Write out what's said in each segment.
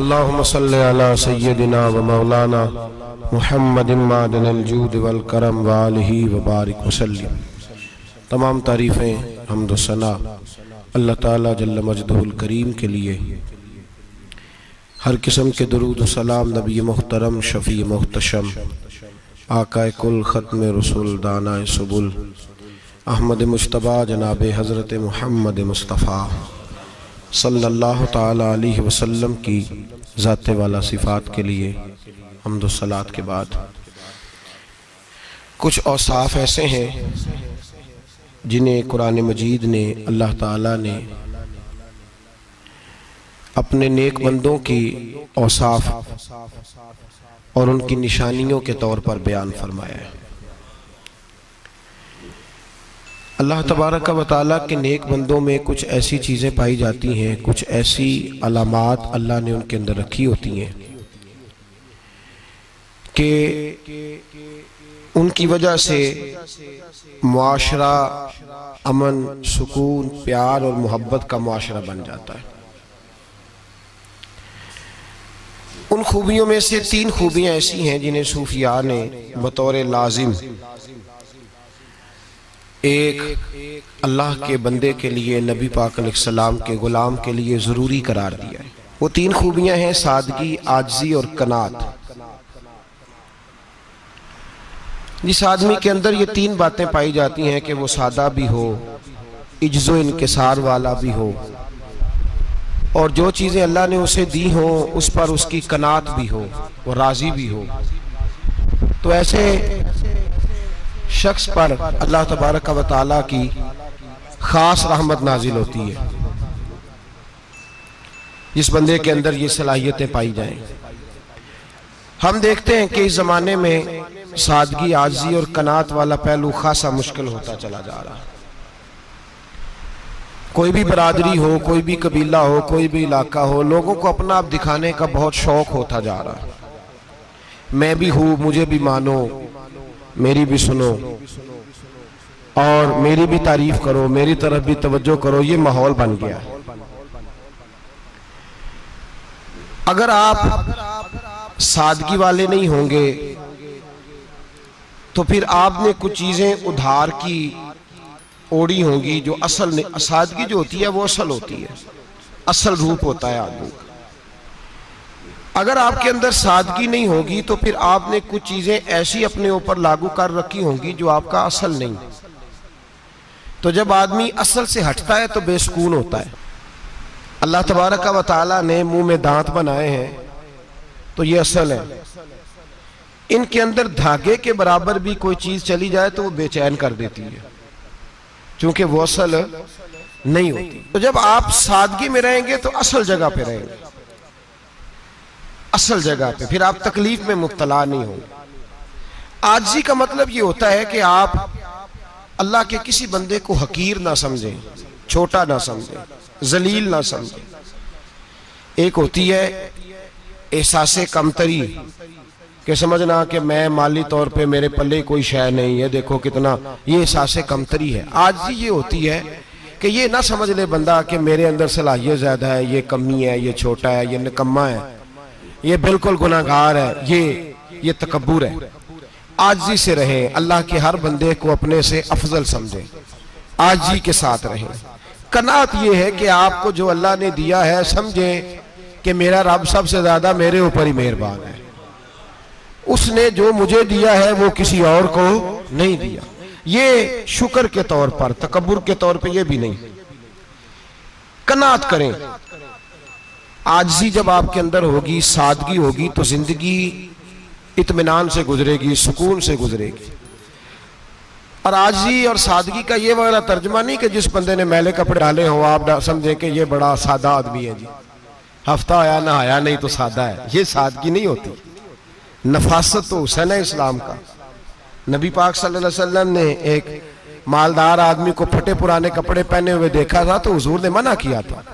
अल्लाहुम्मा सल्लि अला सय्यदिना व मौलाना मुहम्मदिन मादनिल जूद वल करम व आलिहि व बारिक वसल्लिम। तमाम तारीफ़ें हम्द व सना अल्लाह ताला जल्ल मजदहुल करीम के लिए। हर किस्म के दुरूद व सलाम नबी मुहतरम शफ़ी मुहतशम आकाए कुल ख़त्म रसूल दानाए सुबुल अहमद मुज्तबा जनाब हज़रत मुहम्मद मुस्तफ़ा सल्लल्लाहु ताला अलैहि वसल्लम की ज़ाते वाला सिफ़ात के लिए हम्द व सलात के बाद कुछ औसाफ़ ऐसे हैं जिन्हें कुरान मजीद ने अल्लाह ताला ने अपने नेक बंदों की औसाफ़ और उनकी निशानियों के तौर पर बयान फरमाया है। अल्लाह तबारक व तआला के नेक बंदों में कुछ ऐसी चीज़ें पाई जाती हैं, कुछ ऐसी अलामात अल्लाह ने उनके अंदर रखी होती हैं कि उनकी वजह से मुआशरा अमन, सुकून, प्यार और मोहब्बत का मुआशरा बन जाता है। उन खूबियों में से 3 खूबियाँ ऐसी हैं जिन्हें सूफिया ने बतौर लाजिम एक अल्लाह के बंदे के लिए, नबी पाक अलैहिस्सलाम के गुलाम के लिए ज़रूरी करार दिया है। वो 3 खूबियाँ हैं सादगी, आजिज़ी और कनात। जिस आदमी के अंदर ये 3 बातें पाई जाती हैं कि वो सादा भी हो, इज्ज़ो इनकिसार वाला भी हो और जो चीज़ें अल्लाह ने उसे दी हो उस पर उसकी कनात भी हो, वो राज़ी भी हो, तो ऐसे शख्स पर अल्लाह तबारक व तआला की ख़ास रहमत नाजिल होती है। जिस बंदे के अंदर ये सलाहियतें पाई जाएं। हम देखते हैं कि इस ज़माने में सादगी, आजिज़ी और कनात वाला पहलू खासा मुश्किल होता चला जा रहा है। कोई भी बरादरी हो, कोई भी कबीला हो, कोई भी इलाका हो, लोगों को अपना आप दिखाने का बहुत शौक होता जा रहा है। मैं भी हूँ, मुझे भी मानो, मेरी भी सुनो और मेरी भी तारीफ करो, मेरी तरफ भी तवज्जो करो, ये माहौल बन गया। अगर आप सादगी वाले नहीं होंगे तो फिर आपने कुछ चीजें उधार की ओढ़ी होंगी जो असल ने, सादगी जो होती है वो असल होती है, असल रूप होता है आदमी का। अगर आपके अंदर सादगी नहीं होगी तो फिर आपने कुछ चीजें ऐसी अपने ऊपर लागू कर रखी होंगी जो आपका असल नहीं। तो जब आदमी असल से हटता है तो बेसुकून होता है। अल्लाह तबारक व तआला ने मुंह में दांत बनाए हैं तो ये असल है। इनके अंदर धागे के बराबर भी कोई चीज चली जाए तो वो बेचैन कर देती है, क्योंकि वो असल नहीं होती। तो जब आप सादगी में रहेंगे तो असल जगह पे रहेंगे, असल जगह पे, फिर आप तकलीफ में मुब्तला नहीं होंगे। आजिज़ी का मतलब ये होता है कि आप अल्लाह के किसी बंदे को हकीर ना समझें, छोटा ना समझें, जलील ना समझें। एक होती है एहसासे कमतरी कि समझना कि मैं माली तौर पे मेरे पल्ले कोई शय नहीं है, देखो कितना, ये एहसासे कमतरी है। आजिज़ी ये होती है कि ये ना समझ ले बंदा कि मेरे अंदर सलाहियत ज़्यादा है, ये कमी है, ये छोटा है, ये निकम्मा है, ये बिल्कुल गुनाहगार है, ये तकब्बुर है। आजिज़ी से रहें, अल्लाह के हर बंदे को अपने से अफजल समझें, आजिज़ी के साथ रहें। कनात ये है कि आपको जो अल्लाह ने दिया है समझें कि मेरा रब सबसे ज्यादा मेरे ऊपर ही मेहरबान है, उसने जो मुझे दिया है वो किसी और को नहीं दिया। ये शुक्र के तौर पर, तकब्बुर के तौर पे ये भी नहीं। कनात करें। आजिज़ी जब आपके अंदर होगी, सादगी होगी, तो जिंदगी इत्मीनान से गुजरेगी, सुकून से गुजरेगी। और आजिज़ी और सादगी का ये वाला तर्जुमा नहीं कि जिस बंदे ने मैले कपड़े डाले हो आप समझे कि ये बड़ा सादा आदमी है जी, हफ्ता आया नहाया नहीं तो सादा है। ये सादगी नहीं होती। नफासत तो हुसैन है इस्लाम का। नबी पाक सल्लल्लाहु अलैहि वसल्लम ने एक मालदार आदमी को फटे पुराने कपड़े पहने हुए देखा था तो हुजूर ने मना किया था।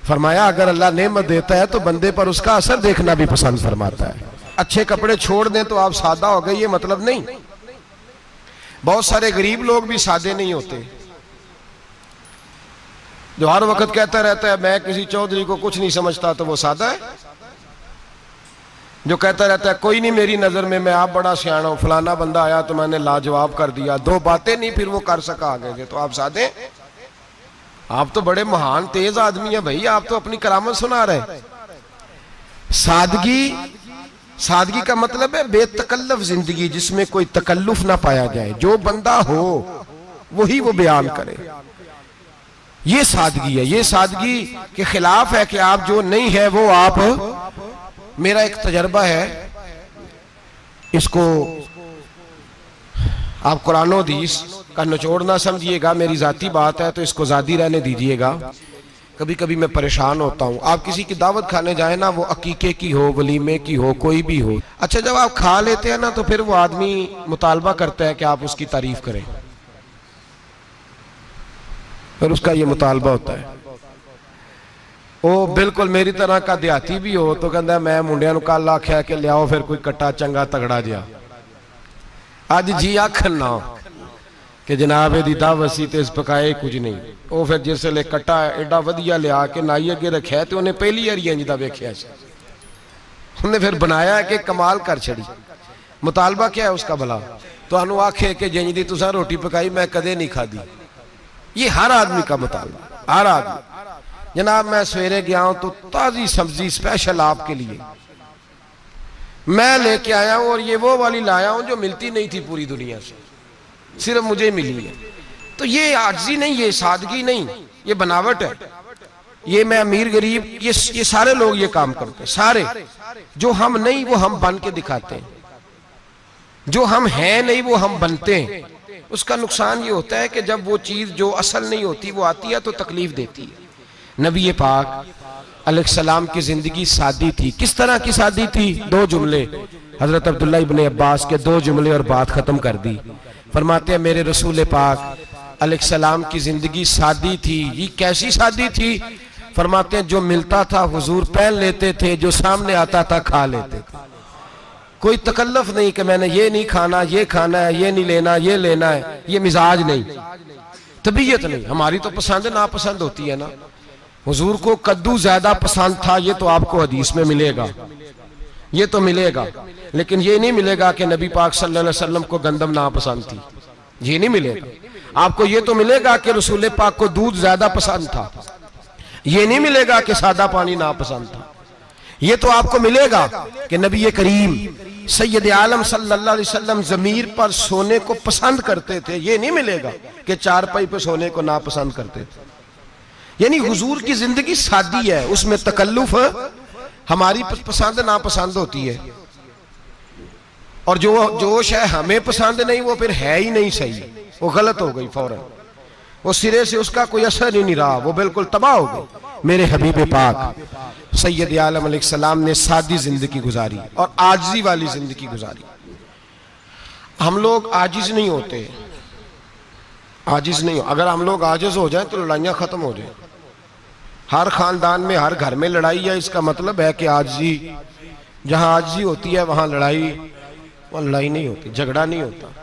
फरमाया अगर अल्लाह नेमत देता है तो बंदे पर उसका असर देखना भी पसंद फरमाता है। अच्छे कपड़े छोड़ दें तो आप सादा हो गए, ये मतलब नहीं। बहुत सारे गरीब लोग भी सादे नहीं होते, जो हर वक्त कहता रहता है मैं किसी चौधरी को कुछ नहीं समझता, तो वो सादा है। जो कहता रहता है कोई नहीं मेरी नजर में, मैं आप बड़ा सियाना हूं, फलाना बंदा आया तो मैंने लाजवाब कर दिया, दो बातें नहीं फिर वो कर सका आगे से, तो आप सादे, आप तो बड़े महान तेज आदमी है भाई, आप तो अपनी करामत सुना रहे। सादगी, सादगी का मतलब है बेतकल्लफ जिंदगी जिसमें कोई तकल्लुफ ना पाया जाए, जो बंदा हो वही वो बयान करे, ये सादगी है। ये सादगी के खिलाफ है कि आप जो नहीं है वो आप, मेरा एक तजर्बा है, इसको आप कुरान और हदीस का निचोड़ ना समझिएगा, मेरी जाती बात है तो इसको जादी रहने दीजिएगा। कभी कभी मैं परेशान होता हूँ, आप किसी की दावत खाने जाए ना, वो अकीके की हो, वलीमे की हो, कोई भी हो, अच्छा जब आप खा लेते हैं ना तो फिर वो आदमी मुतालबा करता है कि आप उसकी तारीफ करें, फिर उसका ये मुतालबा होता है। वो बिल्कुल मेरी तरह का देहाती भी हो तो कहता है मैं मुंडिया कल आख्या कि लियाओ फिर कोई कट्टा चंगा तगड़ा जिहा, अज जी आखन ना कि जनाब यदि दावत सी ते इस पकाए कुछ नहीं, वो फिर जिसले कट्टा एडा वधिया लिया के नाई अगे रखा तो उन्हें पहली बारी इंज दा वेख्या, उन्हें फिर बनाया कि कमाल कर छड़ी। मुतालबा क्या है उसका भला, तो आखे कि जिंज दी तुसां रोटी पकाई मैं कदे नहीं खाधी, ये हर आदमी का मुतालबा, हर आदमी। जनाब मैं सवेरे गया हूं तो ताजी सब्जी स्पेशल आपके लिए मैं लेके आया हूं, और ये वो वाली लाया हूं जो मिलती नहीं थी पूरी दुनिया से, सिर्फ मुझे मिली है। तो ये आजिज़ी नहीं, ये सादगी नहीं, ये बनावट है। ये मैं अमीर गरीब, ये सारे लोग ये काम करते हैं, सारे। जो हम नहीं वो हम बन के दिखाते हैं, जो हम हैं नहीं वो हम बनते हैं। उसका नुकसान ये होता है कि जब वो चीज जो असल नहीं होती वो आती है तो तकलीफ देती है। नबी पाक अलैहिस्सलाम की जिंदगी सादी थी। किस तरह की सादी थी? दो जुमले, हजरत अब्दुल्ला इब्ने अब्बास के दो जुमले और बात खत्म कर दी। फरमाते हैं मेरे रसूल पाक अलैहिस्सलाम की जिंदगी सादी थी। ये कैसी सादी थी? फरमाते हैं जो मिलता था हुजूर पहन लेते थे, जो सामने आता था खा लेते थे। कोई तकल्लुफ नहीं कि मैंने ये नहीं खाना, ये खाना है, ये नहीं लेना, ये लेना है, ये मिजाज नहीं, तबीयत नहीं। हमारी तो पसंद नापसंद होती है ना। हुजूर को कद्दू ज्यादा पसंद था, ये तो आपको हदीस में मिलेगा, ये तो मिलेगा। लेकिन ये नहीं मिलेगा कि नबी पाक सल्लल्लाहु अलैहि वसल्लम को गंदम नापसंद थी, ये नहीं मिलेगा। आपको ये तो मिलेगा कि रसूल पाक को दूध ज्यादा पसंद था, ये नहीं मिलेगा कि सादा पानी नापसंद था। ये तो आपको मिलेगा कि नबी करीम सैयद आलम सल्लल्लाहु अलैहि वसल्लम जमीर पर सोने को पसंद करते थे। ये नहीं मिलेगा कि चारपाई पे सोने को नापसंद करते थे। यानी हुजूर की जिंदगी सादी है, उसमें तकल्लुफ हमारी पसंद नापसंद होती है, और जो जोश है हमें पसंद नहीं वो फिर है ही नहीं सही, वो गलत हो गई फौरन, वो सिरे से उसका कोई असर ही नहीं रहा, वो बिल्कुल तबाह हो गई। मेरे हबीब पाक सैयद आलम अलैहिस्सलाम ने सादी जिंदगी गुजारी और आजिज़ी वाली जिंदगी गुजारी। हम लोग आजिज नहीं होते, आजिज नहीं हो। अगर हम लोग आजिज हो जाए तो लड़ाइयां खत्म हो जाए। हर खानदान में हर घर में लड़ाई है, इसका मतलब है कि आजिज़ी, जहां आजिज़ी होती है वहां लड़ाई, वहां लड़ाई नहीं होती, झगड़ा नहीं होता।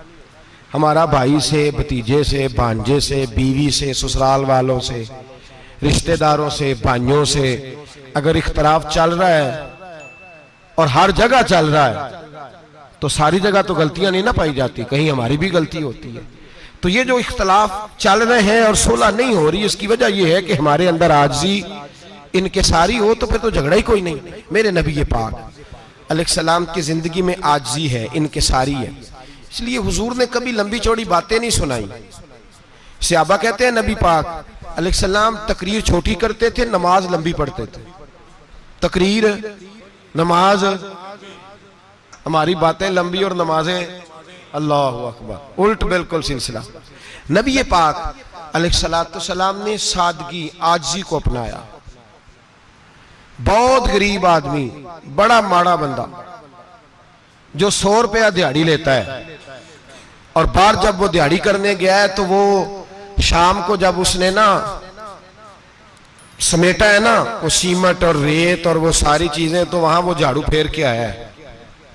हमारा भाई से, भतीजे से, भांजे से, बीवी से, ससुराल वालों से, रिश्तेदारों से, भाइयों से अगर इख्तलाफ चल रहा है और हर जगह चल रहा है तो सारी जगह तो गलतियां नहीं ना पाई जाती, कहीं हमारी भी गलती होती है। तो ये जो इख्तलाफ चल रहे हैं और सुलह नहीं हो रही, इसकी वजह यह है कि हमारे अंदर आजिज़ी इनकिसारी हो, तो फिर तो झगड़ा ही कोई नहीं। मेरे नबी पाक अलैहिस्सलाम की जिंदगी में आजिज़ी है, इनकिसारी है। इसलिए हुजूर ने कभी लंबी चौड़ी बातें नहीं सुनाई। सहाबा कहते हैं नबी पाक अलैहिस्सलाम तकरीर छोटी करते थे, नमाज लंबी पढ़ते थे। तकरीर, नमाज, हमारी बातें लंबी और नमाजें अल्लाह अकबर, उल्ट बिल्कुल सिलसिला। नबी पाक अलैहिस्सलाम ने सादगी, आजिज़ी को अपनाया। बहुत गरीब आदमी, बड़ा माड़ा बंदा जो 100 रुपया दिहाड़ी लेता है, और बाहर जब वो दिहाड़ी करने गया है तो वो शाम को जब उसने ना समेटा है ना वो सीमेंट और रेत और वो सारी चीजें, तो वहां वो झाड़ू फेर के आया है।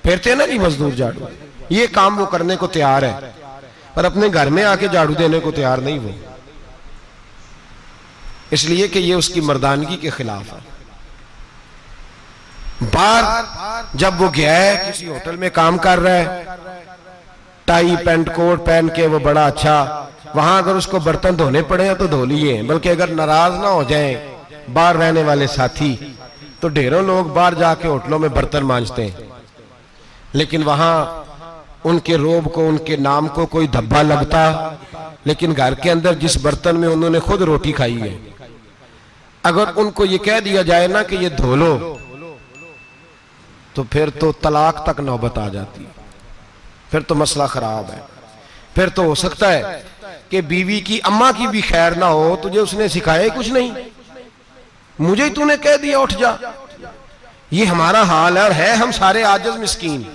फेरते हैं ना जी मजदूर झाड़ू, ये काम वो करने को तैयार है, पर अपने घर में आके झाड़ू देने को तैयार नहीं वो, इसलिए कि ये उसकी मर्दानगी के खिलाफ है। बाहर जब वो गया है, किसी होटल में काम कर रहा है, टाई पैंट कोट पहन के वो बड़ा अच्छा, वहां अगर उसको बर्तन धोने पड़े तो धो लिए, बल्कि अगर नाराज ना हो जाए बाहर रहने वाले साथी तो ढेरों लोग बाहर जाके होटलों में बर्तन मांजते हैं, लेकिन वहां उनके रोब को, उनके नाम को कोई धब्बा लगता, लेकिन घर के अंदर जिस बर्तन में उन्होंने खुद रोटी खाई है, अगर उनको ये कह दिया जाए ना कि ये धो लो, तो फिर तो तलाक तक नौबत आ जाती है, फिर तो मसला खराब है। फिर तो हो सकता है कि बीवी की अम्मा की भी खैर ना हो, तुझे उसने सिखाया ही कुछ नहीं, मुझे ही तूने कह दिया उठ जा। ये हमारा हाल है, और है हम सारे आजिज मिस्कीन,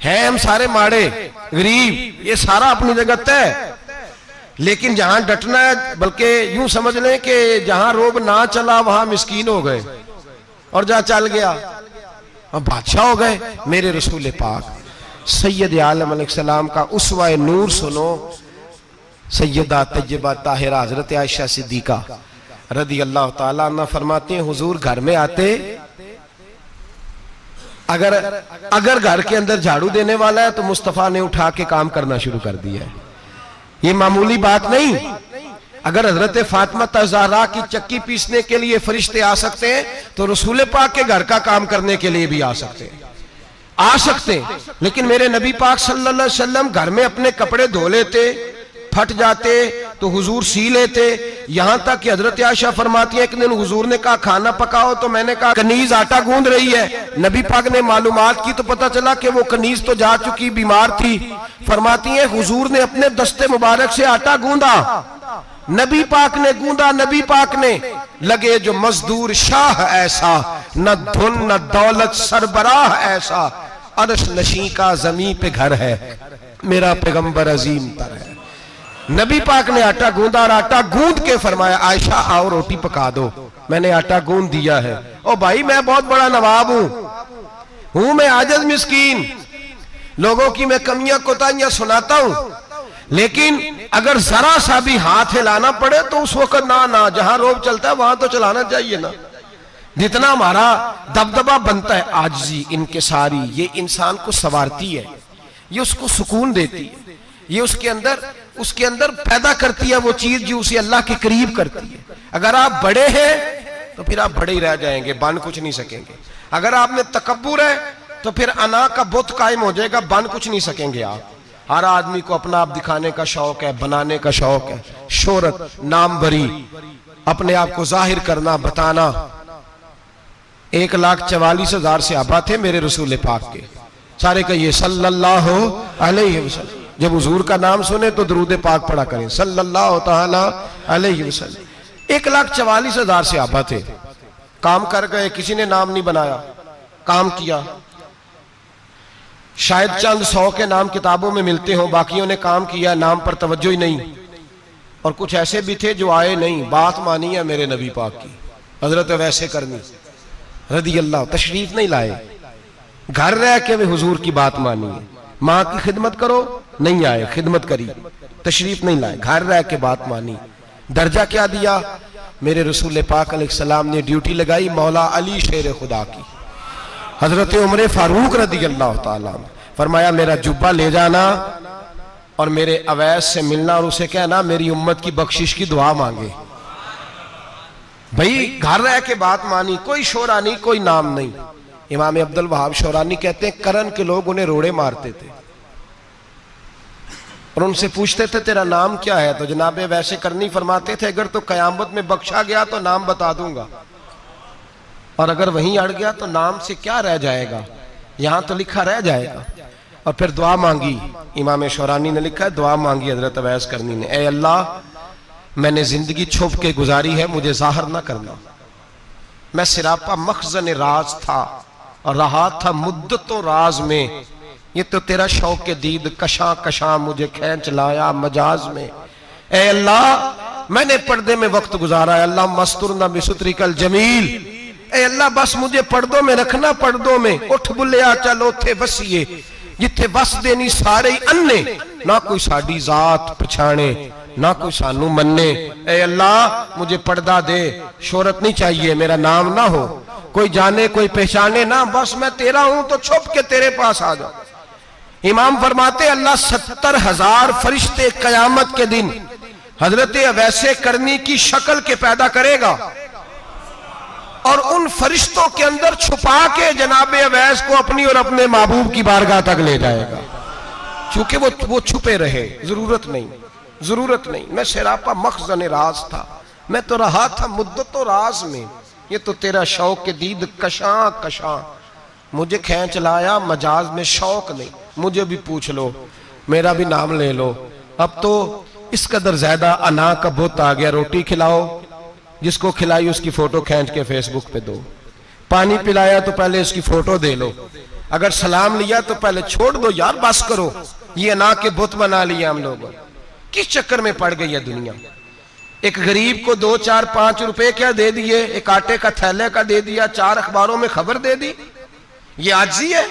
है हम सारे माड़े गरीब, ये सारा अपनी जगह तय। लेकिन जहां डटना है, बल्कि यूं समझ लें कि जहां रोब ना चला वहां मिस्कीन हो गए, और जहां चल गया अब बादशाह हो गए। मेरे रसूल पाक सैयद आलम अलैहिस्सलाम का उसवा नूर सुनो, सैयदा तैयबा ताहिरा हजरत आयशा सिद्दीका रदी अल्लाह ताला अन्हा फरमाते हैं, हुजूर घर में आते, अगर घर के अंदर झाड़ू देने वाला है तो मुस्तफा ने उठा के काम करना शुरू कर दिया है। ये मामूली बात नहीं। अगर हजरत फातिमा ज़हरा की चक्की पीसने के लिए फरिश्ते आ सकते हैं, तो रसूल पाक के घर का काम करने के लिए भी आ सकते हैं, आ सकते हैं। लेकिन मेरे नबी पाक सल्लल्लाहु अलैहि वसल्लम घर में अपने कपड़े धो लेते, फट जाते तो हुजूर सी लेते। यहां तक कि हजरत आयशा फरमाती है, एक दिन हुजूर ने कहा खाना पकाओ, तो मैंने कहा कनीज आटा गूंद रही है। नबी पाक ने मालूमात की तो पता चला कि वो कनीज तो जा चुकी, बीमार थी। फरमाती है हुजूर ने अपने दस्ते मुबारक से आटा गूंदा, नबी पाक ने गूंदा, नबी पाक ने। लगे जो मजदूर शाह ऐसा, न धुन न दौलत सरबराह ऐसा, अर्श नशी का जमी पे घर है, मेरा पैगंबर अजीम तर है। नबी पाक ने आटा गूंदा, और आटा गूंद के फरमाया आयशा आओ रोटी पका दो, मैंने आटा गूंद दिया है। ओ भाई मैं बहुत बड़ा नवाब हूं मैं आजिज मिस्कीन, लोगों की मैं कमियां कोताहियां सुनाता हूं, लेकिन अगर जरा सा भी हाथ हिलाना पड़े तो उस वक्त ना जहां रोब चलता है वहां तो चलाना चाहिए ना। जितना हमारा दबदबा बनता है, आजिज़ी इनकिसारी, ये इंसान को संवारती है, ये उसको सुकून देती है, ये उसके अंदर पैदा करती है वो चीज जो उसे अल्लाह के करीब करती है। अगर आप बड़े हैं तो फिर आप बड़े ही रह जाएंगे, बन कुछ नहीं सकेंगे। अगर आप में तकब्बुर है तो फिर अना का बुत कायम हो जाएगा, बन कुछ नहीं सकेंगे आप। हर आदमी को अपना आप दिखाने का शौक है, बनाने का शौक है, शोहरत, नाम बरी, अपने आप को जाहिर करना, बताना। 1,44,000 सहाबा थे मेरे रसूल पाक के, सारे कहिए सल्लल्लाहु अलैहि वसल्लम। जब हुजूर का नाम सुने तो दरूद पाक पढ़ा करें, सल्लल्लाहु ताला अलैहि वसल्लम। 1,44,000 सहाबा थे, काम कर गए, किसी ने नाम नहीं बनाया, काम किया। शायद चंद 100 के नाम किताबों में मिलते हो, बाकियों ने काम किया, नाम पर तवज्जो ही नहीं। और कुछ ऐसे भी थे जो आए नहीं, बात मानी है मेरे नबी पाक की, हजरत वैसे करनी रदी अल्लाह, तशरीफ नहीं लाए, घर रह के वे हुजूर की बात मानी है। माँ की खिदमत करो, नहीं आए, खिदमत करी, तशरीफ नहीं लाए, घर रह के बात मानी। दर्जा क्या दिया मेरे रसूल पाक अलैहिस्सलाम ने? ड्यूटी लगाई मौला अली शेर खुदा की, हजरत उमर फारूक रदी अल्लाह ताला, फरमाया मेरा जुब्बा ले जाना और मेरे अवैस से मिलना और उसे कहना मेरी उम्मत की बख्शिश की दुआ मांगे। भाई घर रह के बात मानी, कोई शोरा नहीं, कोई नाम नहीं। इमाम अब्दुल वहाब शौरानी कहते हैं करन के लोग उन्हें रोड़े मारते थे और उनसे पूछते थे तेरा नाम क्या है, तो जनाब वैसे करनी फरमाते थे अगर तो कयामत में बख्शा गया तो नाम बता दूंगा, और अगर वहीं अड़ गया तो नाम से क्या रह जाएगा, यहां तो लिखा रह जाएगा। और फिर दुआ मांगी, इमाम शौरानी ने लिखा है दुआ मांगी हजरत अवैस करनी ने, ए अल्लाह मैंने जिंदगी छुप के गुजारी है, मुझे जाहिर ना करना, मैं सिरापा मखजन राज था और रहा था मुद्दतों राज में, ये तो तेरा शौक के दीद कशा कशा मुझे खींच लाया मजाज में। ए अल्लाह मैंने पर्दे में वक्त गुजारा है, अल्लाह मस्तुरना बिसुत्रिकल जमील, ए अल्लाह बस मुझे पर्दों में रखना, पर्दों में उठ बुलिया चल उथे बसिए, जिथे बस देनी सारे ही अन्ने, ना कोई साड़ी जात पछाणे ना कोई सानू मन्ने। ए अल्लाह मुझे पर्दा दे, शोहरत नहीं चाहिए, मेरा नाम ना हो, कोई जाने कोई पहचाने ना, बस मैं तेरा हूं तो छुप के तेरे पास आ जाओ। इमाम फरमाते अल्लाह 70,000 फरिश्ते कयामत के दिन हजरत अवैसे करनी की शक्ल के पैदा करेगा और उन फरिश्तों के अंदर छुपा के जनाब अवैस को अपनी और अपने महबूब की बारगाह तक ले जाएगा। चूंकि वो छुपे रहे, जरूरत नहीं। मैं सिरापा मखजन राज था, मैं तो रहा था मुद्दत राज में, ये तो तेरा शौक के दीद कशां मुझे खींच लाया, मजाज में शौक नहीं। मुझे भी पूछ लो, मेरा भी नाम ले लो। अब तो इस कदर ज्यादा अना का बुत आ गया, रोटी खिलाओ, जिसको खिलाई उसकी फोटो खींच के फेसबुक पे दो, पानी पिलाया तो पहले उसकी फोटो दे लो, अगर सलाम लिया तो पहले छोड़ दो यार, बस करो। ये अना के बुत बना लिया हम लोगों। किस चक्कर में पड़ गई है दुनिया। एक गरीब को 2, 4, 5 रुपए क्या दे दिए, एक आटे का थैले का दे दिया, 4 अखबारों में खबर दे दी, ये आजी है,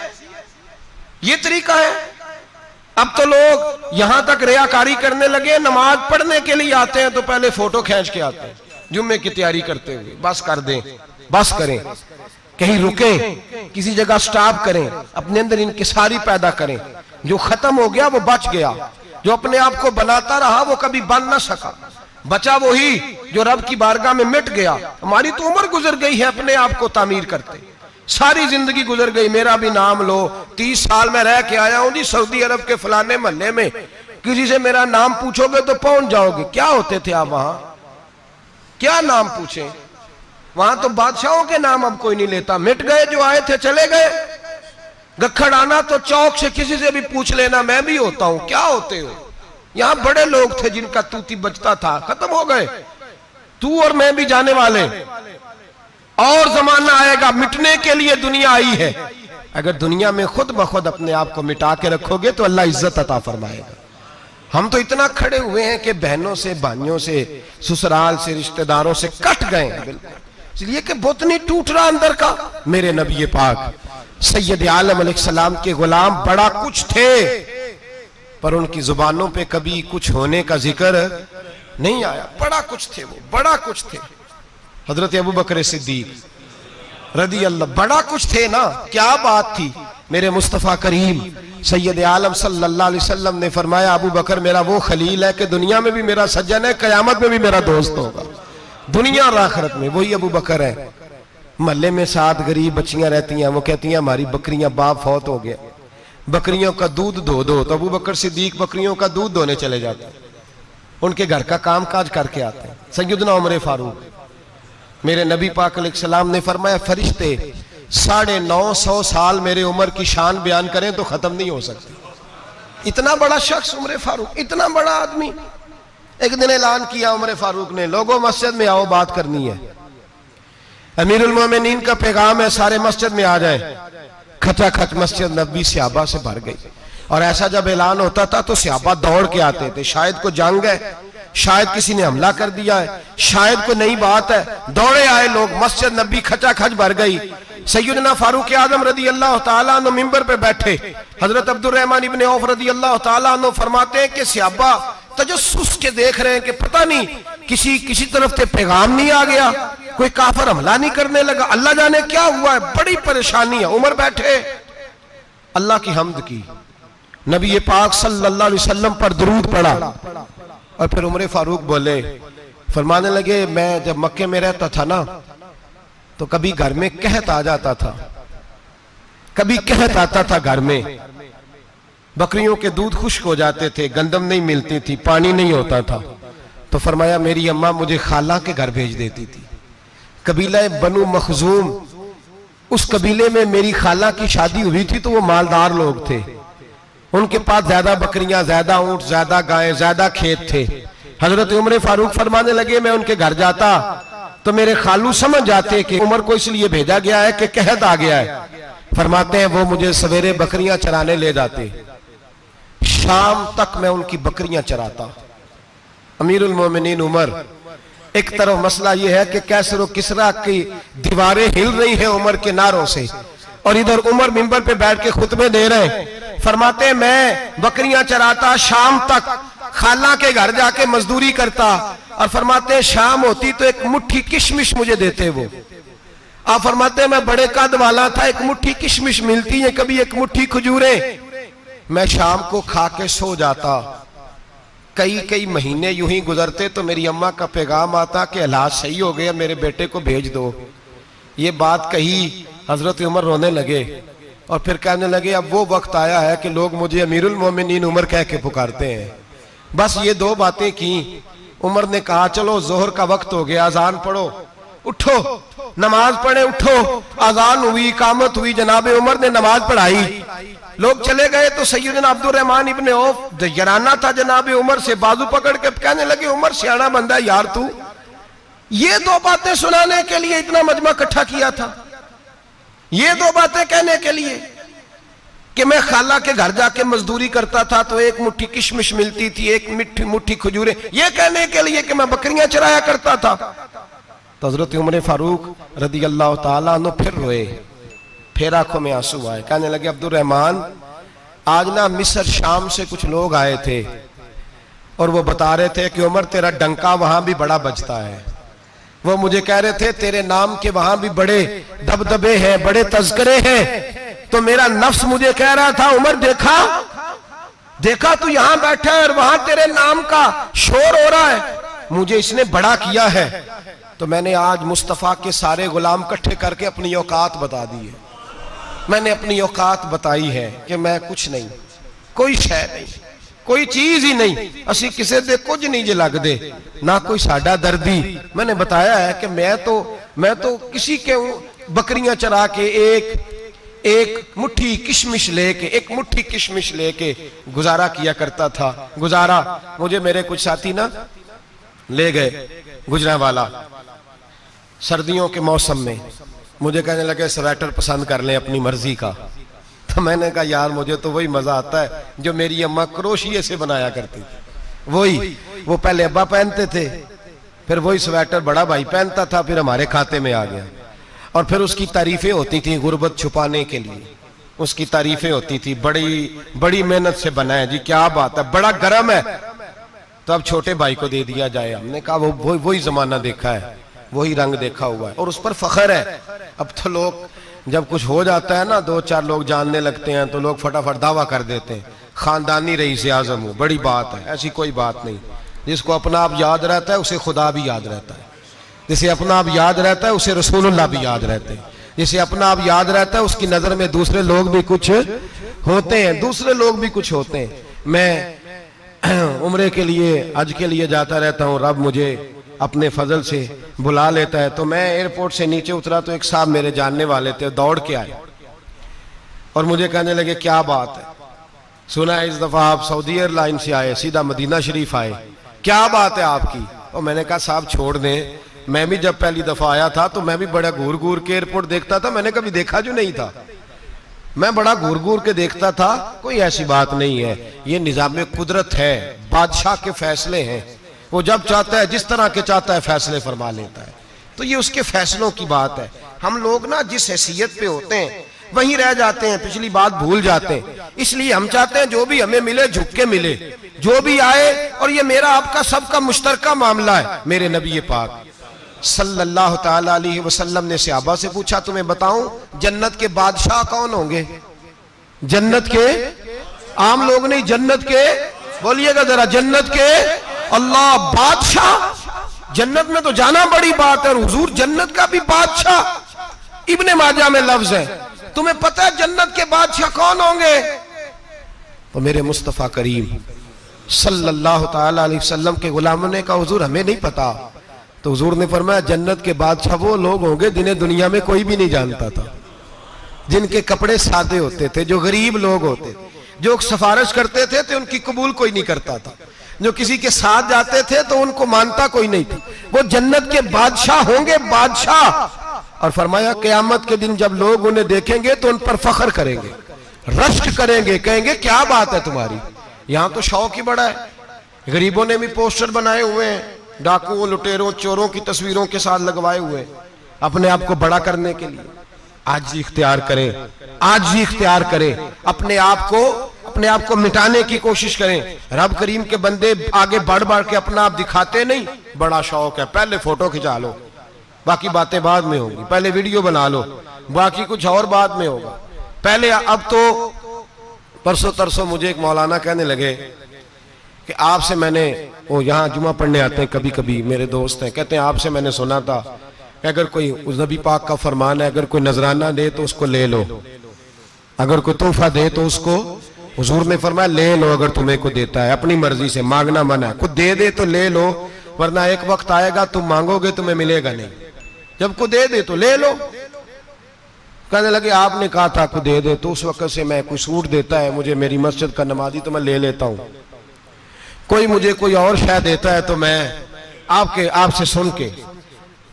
ये तरीका है। अब तो लोग यहां तक रियाकारी करने लगे, नमाज पढ़ने के लिए आते हैं तो पहले फोटो खींच के आते हैं, जुम्मे की तैयारी करते हुए। बस कर दें, बस करें, कहीं रुकें, किसी जगह स्टॉप करें, अपने अंदर इंकिसारी पैदा करें। जो खत्म हो गया वो बच गया, जो अपने आप को बनाता रहा वो कभी बन ना सका। बचा वही जो रब की बारगाह में मिट गया। हमारी तो उम्र गुजर गई है अपने आप को तामीर करते, सारी जिंदगी गुजर गई। मेरा भी नाम लो, 30 साल में रह के आया हूं जी सऊदी अरब के फलाने महल्ले में, किसी से मेरा नाम पूछोगे तो पहुंच जाओगे। क्या होते थे आप वहां, क्या नाम पूछे? वहां तो बादशाहों के नाम अब कोई नहीं लेता, मिट गए, जो आए थे चले गए। गखड़ आना तो चौक से किसी से भी पूछ लेना, मैं भी होता हूं, क्या होते हो? यहां बड़े लोग थे जिनका तूती बचता था, खत्म हो गए। तू और मैं भी जाने वाले, और जमाना आएगा, मिटने के लिए दुनिया आई है। अगर दुनिया में खुद ब खुद अपने आप को मिटा के रखोगे तो अल्लाह इज्जत अता फरमाएगा। हम तो इतना खड़े हुए हैं कि बहनों से, भाइयों से, ससुराल से, रिश्तेदारों से कट गए हैं बिल्कुल, इसलिए कि बुत नहीं टूट रहा अंदर का। मेरे नबी पाक सैयद आलम अलैहिस्सलाम के गुलाम बड़ा कुछ थे, पर उनकी जुबानों पे कभी कुछ होने का जिक्र नहीं आया। बड़ा कुछ थे वो, बड़ा कुछ थे। हजरत अबू बकर सिद्दीक रदी अल्लाह, बड़ा कुछ थे ना, क्या बात थी। मेरे मुस्तफ़ा करीम सैयद आलम सल्लल्लाहु अलैहि वसल्लम ने फरमाया, अबू बकर मेरा वो खलील है कि दुनिया में भी मेरा सज्जन है, कयामत में भी मेरा दोस्त होगा। दुनिया और आखिरत में वही अबू बकर है। महल्ले में 7 गरीब बच्चियां रहती हैं, वो कहती हैं हमारी बकरियां, बाप फौत हो गया, बकरियों का दूध धो दो। तो अबू बकर सिद्दीक बकरियों का दूध धोने चले जाते हैं, उनके घर का काम काज करके आते हैं। सैयदना उमर फारूक, मेरे नबी पाक अलैहिस्सलाम ने फरमाया, फरिश्ते 950 साल मेरे उम्र की शान बयान करें तो खत्म नहीं हो सकती। इतना बड़ा शख्स उमर फारूक, इतना बड़ा आदमी। एक दिन ऐलान किया उमर फारूक ने, लोगों मस्जिद में आओ, बात करनी है। अमीरुल मोमिनीन का पैगाम है, सारे मस्जिद में आ जाए। खचाखच मस्जिद नबी सहाबा से भर गई, और ऐसा जब ऐलान होता था तो सहाबा दौड़ के आते थे। शायद को जंग है, शायद किसी ने हमला कर दिया है, शायद कोई नई बात है, दौड़े आए लोग। मस्जिद नबी खचाखच भर गई। सैयदना फारूक आजम रदी अल्लाह तआला अन्हु मिंबर पे बैठे। हजरत अब्दुर्रहमान इब्ने औफ रदी अल्लाह तआला अन्हु फरमाते हैं कि सहाबा तजस्सुस के देख रहे हैं कि पता नहीं किसी तरफ से पैगाम नहीं आ गया, कोई काफिर हमला नहीं करने लगा, अल्लाह जाने क्या हुआ है, बड़ी परेशानी है। उमर बैठे, अल्लाह की हम्द की, नबी पाक सल्लल्लाहु अलैहि वसल्लम पर दुरूद पढ़ा, और फिर उमर फारूक बोले, फरमाने लगे, मैं जब मक्के में रहता था ना तो कभी घर में कहत आ जाता था, कभी कहत आता था घर में, बकरियों के दूध खुश्क हो जाते थे, गंदम नहीं मिलती थी, पानी नहीं होता था। तो फरमाया मेरी अम्मा मुझे खाला के घर भेज देती थी। कबीला बनु मखजूम, उस कबीले में मेरी खाला की शादी हुई थी तो वो मालदार लोग थे, उनके पास ज्यादा बकरियां, ज्यादा ऊंट, ज्यादा गायें, ज्यादा खेत थे। हजरत उमर फारूक फरमाने लगे, मैं उनके घर जाता तो मेरे खालू समझ जाते कि उमर को इसलिए भेजा गया है कि कहत आ गया है। फरमाते हैं वो मुझे सवेरे बकरियां चराने ले जाते, शाम तक मैं उनकी बकरियां चराता। अमीरुल मोमिनीन उमर, एक तरफ मसला यह है कि कैसर और किसरा की दीवारें हिल रही हैं उमर के नारों से, और इधर उमर मिंबर पे बैठ के खुतबे दे रहे हैं। फरमाते हैं मैं बकरियां चराता, शाम तक खाला के घर जाके मजदूरी करता, और फरमाते हैं शाम होती तो एक मुट्ठी किशमिश मुझे देते वो। आप फरमाते हैं मैं बड़े कद वाला था, एक मुट्ठी किशमिश मिलती है, कभी एक मुट्ठी खजूरें, मैं शाम को खा के सो जाता। कई कई महीने यूं ही गुजरते तो मेरी अम्मा का पैगाम आता कि हालात सही हो गया, मेरे बेटे को भेज दो। ये बात कही, हजरत उमर रोने लगे और फिर कहने लगे अब वो वक्त आया है कि लोग मुझे अमीरुल मोमिनीन उमर कह के पुकारते हैं। बस ये दो बातें की। उमर ने कहा चलो जोहर का वक्त हो गया, अजान पढ़ो, उठो नमाज पढ़े, उठो। अजान हुई, कामत हुई, जनाब उमर ने नमाज पढ़ाई, लोग चले गए तो सैयदना अब्दुर्रहमान इब्ने औफ जराना था जनाब उमर से, बाजू पकड़ के कहने लगे उमर सियाना बंदा यार तू, ये दो बातें सुनाने के लिए इतना मजमा इकट्ठा किया था, ये दो बातें कहने के लिए कि मैं खाला के घर जाके मजदूरी करता था तो एक मुट्ठी किशमिश मिलती थी, एक मुट्ठी खजूरें, ये कहने के लिए कि मैं बकरियां चराया करता था। तो हजरत उमर फारूक रदी अल्लाह ताला अन्हु फिर रोए, फिर आंखों में आंसू आए। कहने लगे अब्दुर्रहमान आज ना मिस्र शाम से कुछ लोग आए थे और वो बता रहे थे कि उमर तेरा डंका वहां भी बड़ा बजता है। वो मुझे कह रहे थे तेरे नाम के वहां भी बड़े दबदबे हैं, बड़े तज़किरे हैं। तो मेरा नफ्स मुझे कह रहा था उमर देखा देखा तू यहां बैठा है और वहां तेरे नाम का शोर हो रहा है, मुझे इसने बड़ा किया है। तो मैंने आज मुस्तफा के सारे गुलाम इकट्ठे करके अपनी औकात बता दी है। मैंने अपनी औकात बताई है कि मैं कुछ नहीं, कोई शय नहीं, कोई चीज ही नहीं, असी किसी दे कुछ नहीं जे लगदे, ना कोई साडा दर्दी। मैंने बताया है कि मैं तो किसी के बकरियां चरा के एक मुट्ठी किशमिश लेके गुजारा किया करता था। गुजारा मुझे मेरे कुछ साथी ना ले गए गुजरांवाला सर्दियों के मौसम में, मुझे कहने लगे स्वेटर पसंद कर लें अपनी मर्जी का। तो मैंने कहा यार मुझे तो वही मजा आता है जो मेरी अम्मा क्रोशिये से बनाया करती थी, वही वो पहले अब्बा पहनते थे, फिर वही स्वेटर बड़ा भाई पहनता था, फिर हमारे खाते में आ गया। और फिर उसकी तारीफें होती थी गुर्बत छुपाने के लिए, उसकी तारीफें होती थी बड़ी बड़ी मेहनत से बना है जी, क्या बात है, बड़ा गर्म है, तो अब छोटे भाई को दे दिया जाए। हमने कहा वो वही जमाना देखा है, वही रंग देखा हुआ है और उस पर फख्र है। अब तो लोग जब कुछ हो जाता है ना, दो चार लोग जानने लगते हैं तो लोग फटाफट दावा कर देते हैं खानदानी रईस आजम हो, बड़ी बात है। ऐसी कोई बात नहीं, जिसको अपना आप याद रहता है उसे खुदा भी याद रहता है, जिसे अपना आप याद रहता है उसे रसूलुल्लाह भी याद रहते हैं, जिसे अपना आप याद रहता है उसकी नजर में दूसरे लोग भी कुछ होते हैं, दूसरे लोग भी कुछ होते हैं। मैं उम्रे के लिए हज के लिए जाता रहता हूँ, रब मुझे अपने फजल से बुला लेता है। तो मैं एयरपोर्ट से नीचे उतरा तो एक साहब मेरे जानने वाले थे, दौड़ के आए और मुझे कहने लगे क्या बात है, सुना है इस दफा आप सऊदी एयरलाइन से आए, सीधा मदीना शरीफ आए, क्या बात है आपकी। और मैंने कहा साहब छोड़ दें, मैं भी जब पहली दफा आया था तो मैं भी बड़ा घूर घूर के एयरपोर्ट देखता था, मैंने कभी देखा जो नहीं था, मैं बड़ा घूर घूर के देखता था, कोई ऐसी बात नहीं है, ये निजाम कुदरत है, बादशाह के फैसले हैं, वो जब चाहता है जिस तरह के चाहता है फैसले फरमा लेता है, तो ये उसके फैसलों की बात है। हम लोग ना जिस हैसियत पे होते हैं वहीं रह जाते हैं, पिछली बात भूल जाते हैं, इसलिए हम चाहते हैं जो भी हमें मिले झुक के मिले, जो भी आए, और ये मेरा आपका सबका मुश्तरका मामला है। मेरे नबी पाक सल्लल्लाहु ताला अलैहि वसल्लम ने सहाबा से पूछा तुम्हें बताऊं जन्नत के बादशाह कौन होंगे? जन्नत के आम लोग नहीं, जन्नत के, बोलिएगा जरा, जन्नत के अल्लाह बादशाह। जन्नत में तो जाना बड़ी बात है, और हुजूर जन्नत का भी बादशाह, इब्ने माजा में लफ्ज है, तुम्हें पता है जन्नत के बादशाह कौन होंगे? तो मेरे मुस्तफा करीम सल्लल्लाहु ताला अलैहि वसल्लम के गुलामों ने कहा हुजूर हमें नहीं पता। तो हुजूर ने फरमाया जन्नत के बादशाह वो लोग होंगे जिन्हें दुनिया में कोई भी नहीं जानता था, जिनके कपड़े सादे होते थे, जो गरीब लोग होते थे, जो सिफारिश करते थे तो उनकी कबूल कोई नहीं करता था, जो किसी के साथ जाते थे तो उनको मानता कोई नहीं था, वो जन्नत के बादशाह होंगे, बादशाह। और फरमाया क़यामत के दिन जब लोग उन्हें देखेंगे तो उन पर फख्र करेंगे, रश्क करेंगे, कहेंगे क्या बात है तुम्हारी, यहां तो शौक ही बड़ा है। गरीबों ने भी पोस्टर बनाए हुए हैं, डाकुओं, लुटेरों, चोरों की तस्वीरों के साथ लगवाए हुए, अपने आप को बड़ा करने के लिए। आजी इख्तियार करें, आजी इख्तियार करें, अपने आप को मिटाने की कोशिश करें। रब करीम के बंदे आगे बढ़ बढ़ के अपना आप दिखाते नहीं, बड़ा शौक है, पहले फोटो खिंचा लो, बाकी बातें बाद में होंगी, पहले वीडियो बना लो, बाकी कुछ और बाद में होगा। पहले अब तो परसों तरसों मुझे एक मौलाना कहने लगे कि आपसे मैंने, वो यहाँ जुमा पढ़ने आते हैं कभी कभी, मेरे दोस्त हैं, कहते हैं आपसे मैंने सुना था कि अगर कोई उस नबी पाक का फरमान है, अगर कोई नजराना दे तो उसको ले लो, अगर कोई तोहफा दे तो उसको, हुजूर ने फरमाया ले लो अगर तुम्हें को देता है, अपनी मर्जी से, मांगना मना है, खुद दे दे तो ले लो, वरना एक वक्त आएगा तुम मांगोगे तुम्हें मिलेगा नहीं, जब को दे दे तो ले लो। कहने लगे आपने कहा था को दे दे, तो उस वक्त से मैं कोई सूट देता है मुझे मेरी मस्जिद का नमाजी तो मैं ले लेता हूं, कोई मुझे कोई और शय देता है तो मैं आपसे सुन के,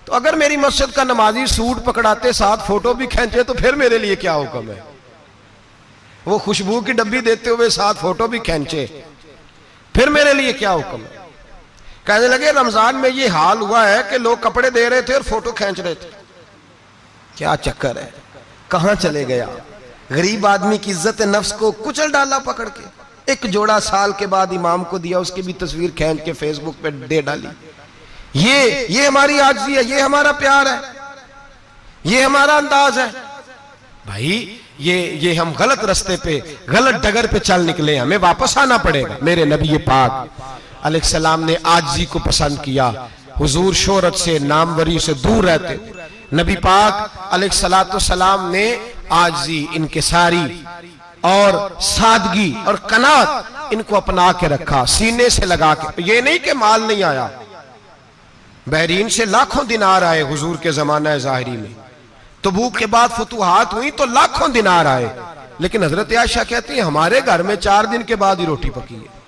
तो अगर मेरी मस्जिद का नमाजी सूट पकड़ाते साथ फोटो भी खींचे तो फिर मेरे लिए क्या हुक्म है, वो खुशबू की डब्बी देते हुए साथ फोटो भी खींचे फिर मेरे लिए क्या हुक्म है। कहने लगे रमजान में ये हाल हुआ है कि लोग कपड़े दे रहे थे और फोटो खींच रहे थे, क्या चक्कर है, कहां चले गया, गरीब आदमी की इज्जत नफ्स को कुचल डाला पकड़ के, एक जोड़ा साल के बाद इमाम को दिया, उसकी भी तस्वीर खींच के फेसबुक पे दे डाली। ये हमारी आजिज़ी है, ये हमारा प्यार है, ये हमारा अंदाज है। भाई ये हम गलत रास्ते पे, गलत डगर पे चल निकले, हमें वापस आना पड़ेगा। मेरे नबी पाक अलैहिस्सलाम ने आजिज़ी को पसंद किया, हुजूर शोहरत से, नामवरी से दूर रहते, नबी पाक अलैहिस्सलाम ने आजिज़ी, इनकिसारी और सादगी और कनात इनको अपना के रखा, सीने से लगा के। ये नहीं कि माल नहीं आया, बहरीन से लाखों दिनार आए हुजूर के जमाना ज़ाहिरी में, तबूक के बाद फतुहात हुई तो लाखों दिनार आए, लेकिन हजरत आयशा कहती है हमारे घर में 4 दिन के बाद ही रोटी पकी है,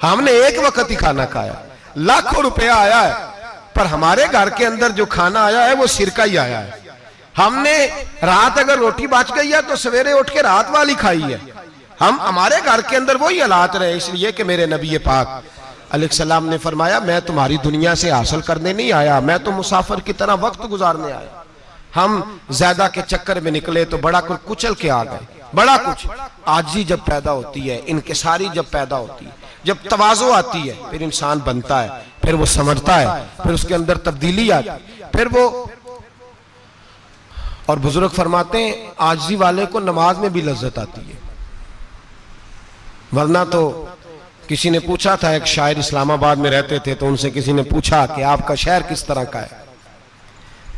हमने एक वक्त ही खाना खाया, लाखों रुपया आया है पर हमारे घर के अंदर जो खाना आया है वो सिरका ही आया है। हमने रात अगर रोटी बच गई है तो सवेरे उठ के रात वाली खाई है, हमारे घर के अंदर वही हालात रहे। इसलिए कि मेरे नबी पाक अलैहिस्सलाम ने फरमाया मैं तुम्हारी दुनिया से हासिल करने नहीं आया, मैं तो मुसाफिर की तरह वक्त गुजारने आया। हम ज्यादा के चक्कर में निकले तो बड़ा कुछ कुचल के आ गए, बड़ा कुछ। आजी जब पैदा होती है, इनकिसारी जब पैदा होती है, जब तवाज़ो आती है, फिर इंसान बनता है, फिर वो समझता है, फिर उसके अंदर तब्दीली आती, फिर वो। और बुजुर्ग फरमाते हैं आजी वाले को नमाज में भी लज्जत आती है, वरना तो किसी ने पूछा था, एक शायर इस्लामाबाद में रहते थे, तो उनसे किसी ने पूछा कि आपका शहर किस तरह का है,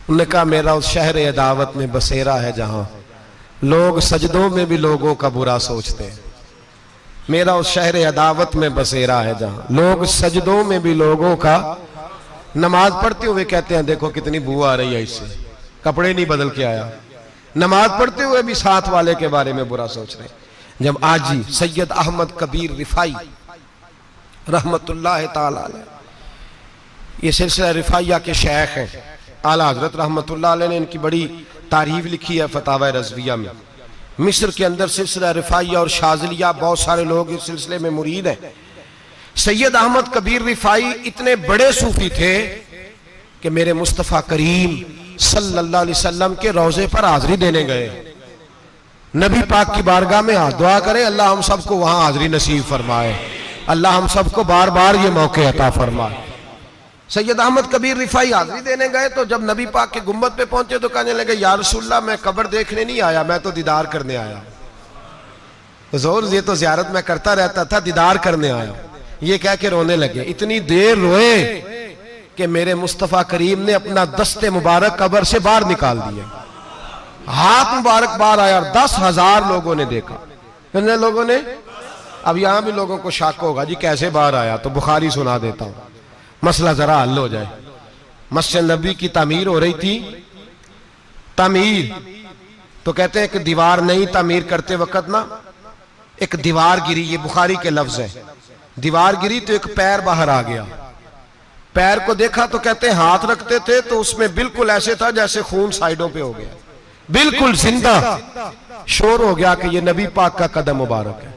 उन्होंने कहा मेरा उस शहर अदावत में बसेरा है जहां लोग सजदों में भी लोगों का बुरा सोचते हैं। मेरा उस शहर अदावत में बसेरा है जहां लोग सजदों में भी लोगों का, नमाज पढ़ते हुए कहते हैं देखो कितनी बू आ रही है इससे, कपड़े नहीं बदल के आया, नमाज पढ़ते हुए भी साथ वाले के बारे में बुरा सोच रहे। जब आजी सैयद अहमद कबीर रिफाई रहमतुल्लाह ताला अलैह, ये सिलसिला रिफाइया के शेख हैं, आला हजरत रहमतुल्लाह अलैह ने इनकी बड़ी तारीफ लिखी है फतावा रज़विया में। मिस्र के अंदर सिलसिला रिफाइया और शाज़िलिया, बहुत सारे लोग इस सिलसिले में मुरीद हैं। सैयद अहमद कबीर रिफाई इतने बड़े सूफी थे कि मेरे मुस्तफ़ा करीम सल्लल्लाहु अलैहि वसल्लम के रोजे पर हाजिरी देने गए, नबी पाक की बारगाह में हाथ दुआ करें अल्लाह हम सबको वहां हाजिरी नसीब फरमाए, अल्लाह हम सबको बार बार ये मौके अता फरमाए। सैयद अहमद कबीर रिफाई हाजिरी देने गए तो जब नबी पाक के गुम्बद पे पहुंचे तो कहने लगे या रसूलल्लाह मैं कब्र देखने नहीं आया, मैं तो दीदार करने आया। हुजूर ये तो ज़ियारत में करता रहता था, दीदार करने आया। ये कह के रोने लगे, इतनी देर रोए कि मेरे मुस्तफ़ा करीम ने अपना दस्ते मुबारक कब्र से बाहर निकाल दिए, हाथ मुबारक बाहर आया, 10,000 लोगों ने देखा। कितने लोगों ने? अब यहां भी लोगों को शक होगा जी कैसे बाहर आया, तो बुखारी सुना देता हूं, मसला जरा हल हो जाए। मस्जिद नबी की तामीर हो रही थी, तामीर तो कहते हैं कि दीवार नहीं, तामीर करते वक्त ना एक दीवार गिरी, ये बुखारी के लफ्ज है, दीवार गिरी तो एक पैर बाहर आ गया, पैर को देखा तो कहते हैं हाथ रखते थे तो उसमें बिल्कुल ऐसे था जैसे खून साइडों पे हो गया, बिल्कुल जिंदा। शोर हो गया कि ये नबी पाक का कदम मुबारक है,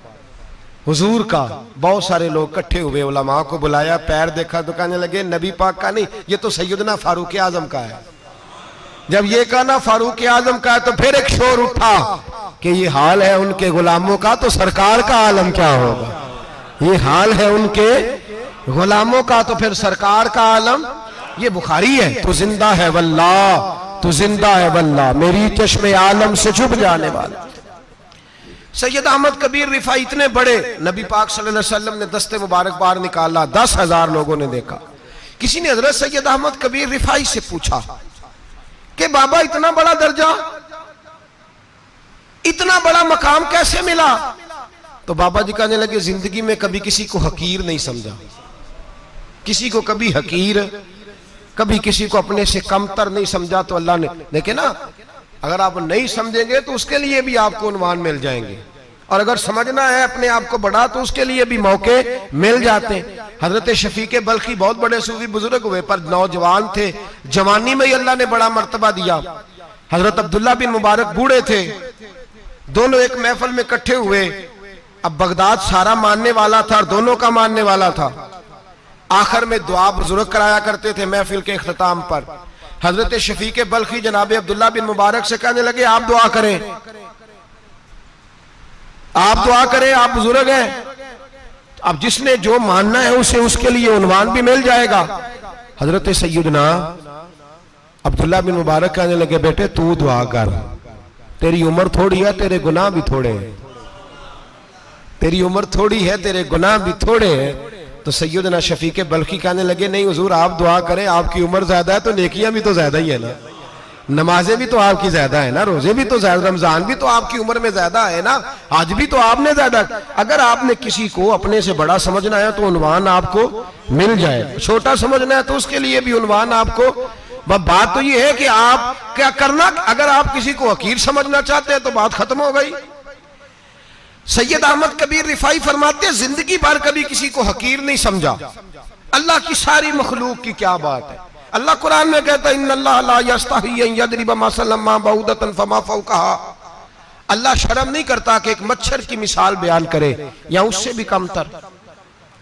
हुजूर का। बहुत सारे लोग इकट्ठे हुए, उलमा को बुलाया, पैर देखा तो कहने लगे नबी पाक का नहीं, ये तो सैयदना फारूक आजम का है। जब ये कहा ना फारूक आजम का है तो फिर एक शोर उठा कि ये हाल है उनके गुलामों का तो सरकार का आलम क्या होगा, ये हाल है उनके गुलामों का तो फिर सरकार का आलम ये बुखारी है। तो जिंदा है वल्लाह, तो जिंदा है वल्लाह, मेरी चश्मे आलम से छुप जाने वाला। सैयद अहमद कबीर रिफाई इतने बड़े, नबी पाक सल्लल्लाहु अलैहि वसल्लम ने दस्ते मुबारक बाहर निकाला, 10,000 लोगों ने देखा। किसी ने हजरत सैयद अहमद कबीर रिफाई से पूछा कि बाबा इतना बड़ा दर्जा, इतना बड़ा मकाम कैसे मिला? तो बाबा जी कहने लगे, जिंदगी में कभी किसी को हकीर नहीं समझा, किसी को कभी हकीर, कभी किसी को अपने से कमतर नहीं समझा। तो अल्लाह ने, देखे ना, अगर आप नहीं समझेंगे तो उसके लिए भी आपको उन्वान मिल जाएंगे, और अगर समझना है अपने आप को बड़ा तो उसके लिए भी मौके मिल जाते हैं। हजरत शफीक बल्खी बहुत बड़े सूफी बुजुर्ग हुए, पर नौजवान थे, जवानी में ही अल्लाह ने बड़ा मर्तबा दिया। हजरत अब्दुल्ला बिन मुबारक बूढ़े थे, दोनों एक महफिल में इकट्ठे हुए। अब बगदाद सारा मानने वाला था और दोनों का मानने वाला था। आखिर में दुआ बुजुर्ग कराया करते थे महफिल के इख्तिताम पर। हजरत शफीक बल्खी जनाब अब्दुल्ला बिन मुबारक से कहने लगे, आप दुआ करें, आप दुआ करें, आप बुजुर्ग हैं, अब जिसने जो मानना है उसे उसके लिए उन्वान भी मिल जाएगा। हजरत सैयदना अब्दुल्ला बिन मुबारक कहने लगे, बेटे तू दुआ कर, तेरी उम्र थोड़ी है, तेरे गुनाह भी थोड़े हैं, तेरी उम्र थोड़ी है, तेरे गुनाह भी थोड़े हैं। तो सैयदना शफीक बल्खी कहने लगे, नहीं हुजूर आप दुआ करें, आपकी उम्र ज्यादा है तो नेकियां भी तो ज्यादा ही है ना, नमाजें भी तो आपकी ज्यादा है ना, रोजे भी तो ज्यादा, रमजान भी तो आपकी उम्र में ज्यादा है ना, आज भी तो आपने ज्यादा। अगर आपने किसी को अपने से बड़ा समझना है तो उन्वान आपको मिल जाए, छोटा समझना है तो उसके लिए भी उन्वान आपको। बात तो ये है कि आप क्या करना, अगर आप किसी को हकीर समझना चाहते हैं तो बात खत्म हो गई। सैयद अहमद कबीर रिफाई फरमाते, जिंदगी भर कभी किसी को हकीर नहीं समझा। अल्लाह की सारी मखलूक की क्या बात है। अल्लाह कुरान में कहता है, इन्नल्लाह ला यस्तही अन यदरिब मसलन मा बऊदतन फमा फौकहा। अल्लाह शर्म नहीं करता कि एक मच्छर की मिसाल बयान करे या उससे भी कमतर।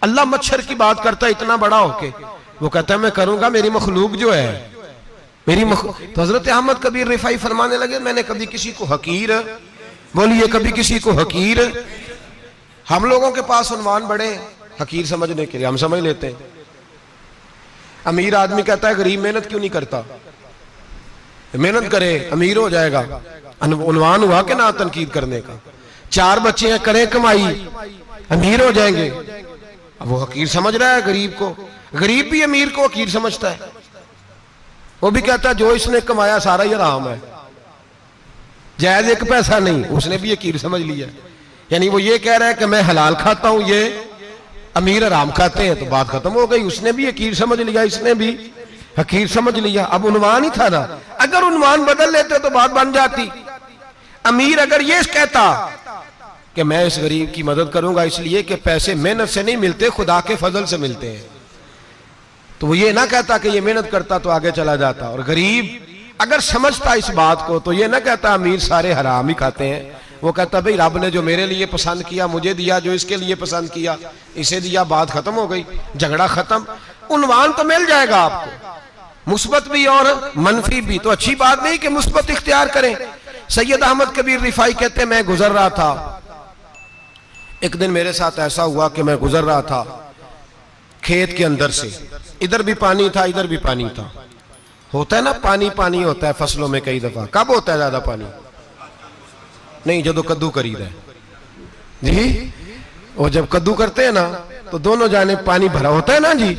अल्लाह मच्छर की बात करता है इतना बड़ा होके, वो कहता है मैं करूंगा, मेरी मखलूक जो है मेरी तो हजरत अहमद कबीर रिफाई फरमाने लगे, मैंने कभी किसी को हकीर, बोलिए कभी किसी को हकीर। हम लोगों के पास उन्वान बड़े हकीर समझने के लिए, हम समझ लेते हैं। अमीर आदमी कहता है गरीब मेहनत क्यों नहीं करता, मेहनत करे अमीर हो जाएगा। उन्वान हुआ कि ना तनकीद करने का। 4 बच्चे हैं, करें कमाई, अमीर हो जाएंगे। अब वो हकीर समझ रहा है गरीब को, गरीब भी अमीर को हकीर समझता है। वो भी कहता है जो इसने कमाया सारा ही हराम है, जायज एक पैसा नहीं, उसने भी हकीर समझ लिया। यानी वो ये कह रहा है कि मैं हलाल खाता हूं, ये अमीर हराम खाते हैं, तो बात खत्म हो गई। उसने भी हकीर समझ लिया, इसने भी हकीर समझ लिया। अब उन्वान ही था ना, अगर उन्वान बदल लेते तो बात बन जाती। अमीर अगर ये कहता कि मैं इस गरीब की मदद करूंगा इसलिए कि पैसे मेहनत से नहीं मिलते, खुदा के फजल से मिलते हैं, तो वो ये ना कहता कि ये मेहनत करता तो आगे चला जाता। और गरीब अगर समझता इस बात को तो ये ना कहता अमीर सारे हराम ही खाते हैं, वो कहता भाई रब ने जो मेरे लिए पसंद किया मुझे दिया, जो इसके लिए पसंद किया इसे दिया, बात खत्म हो गई, झगड़ा खत्म। उन्वान तो मिल जाएगा आपको, मुस्बत भी और मनफी भी। तो अच्छी बात नहीं कि मुस्बत इख्तियार करें। सैयद अहमद कबीर रिफाई कहते मैं गुजर रहा था, एक दिन मेरे साथ ऐसा हुआ कि मैं गुजर रहा था खेत के अंदर से, इधर भी पानी था इधर भी पानी था। होता है ना पानी पानी होता है फसलों में कई दफा। कब होता है ज्यादा पानी? नहीं, जब कद्दू करी रहे जी, वो जब कद्दू करते हैं ना तो दोनों जाने पानी भरा होता है ना जी,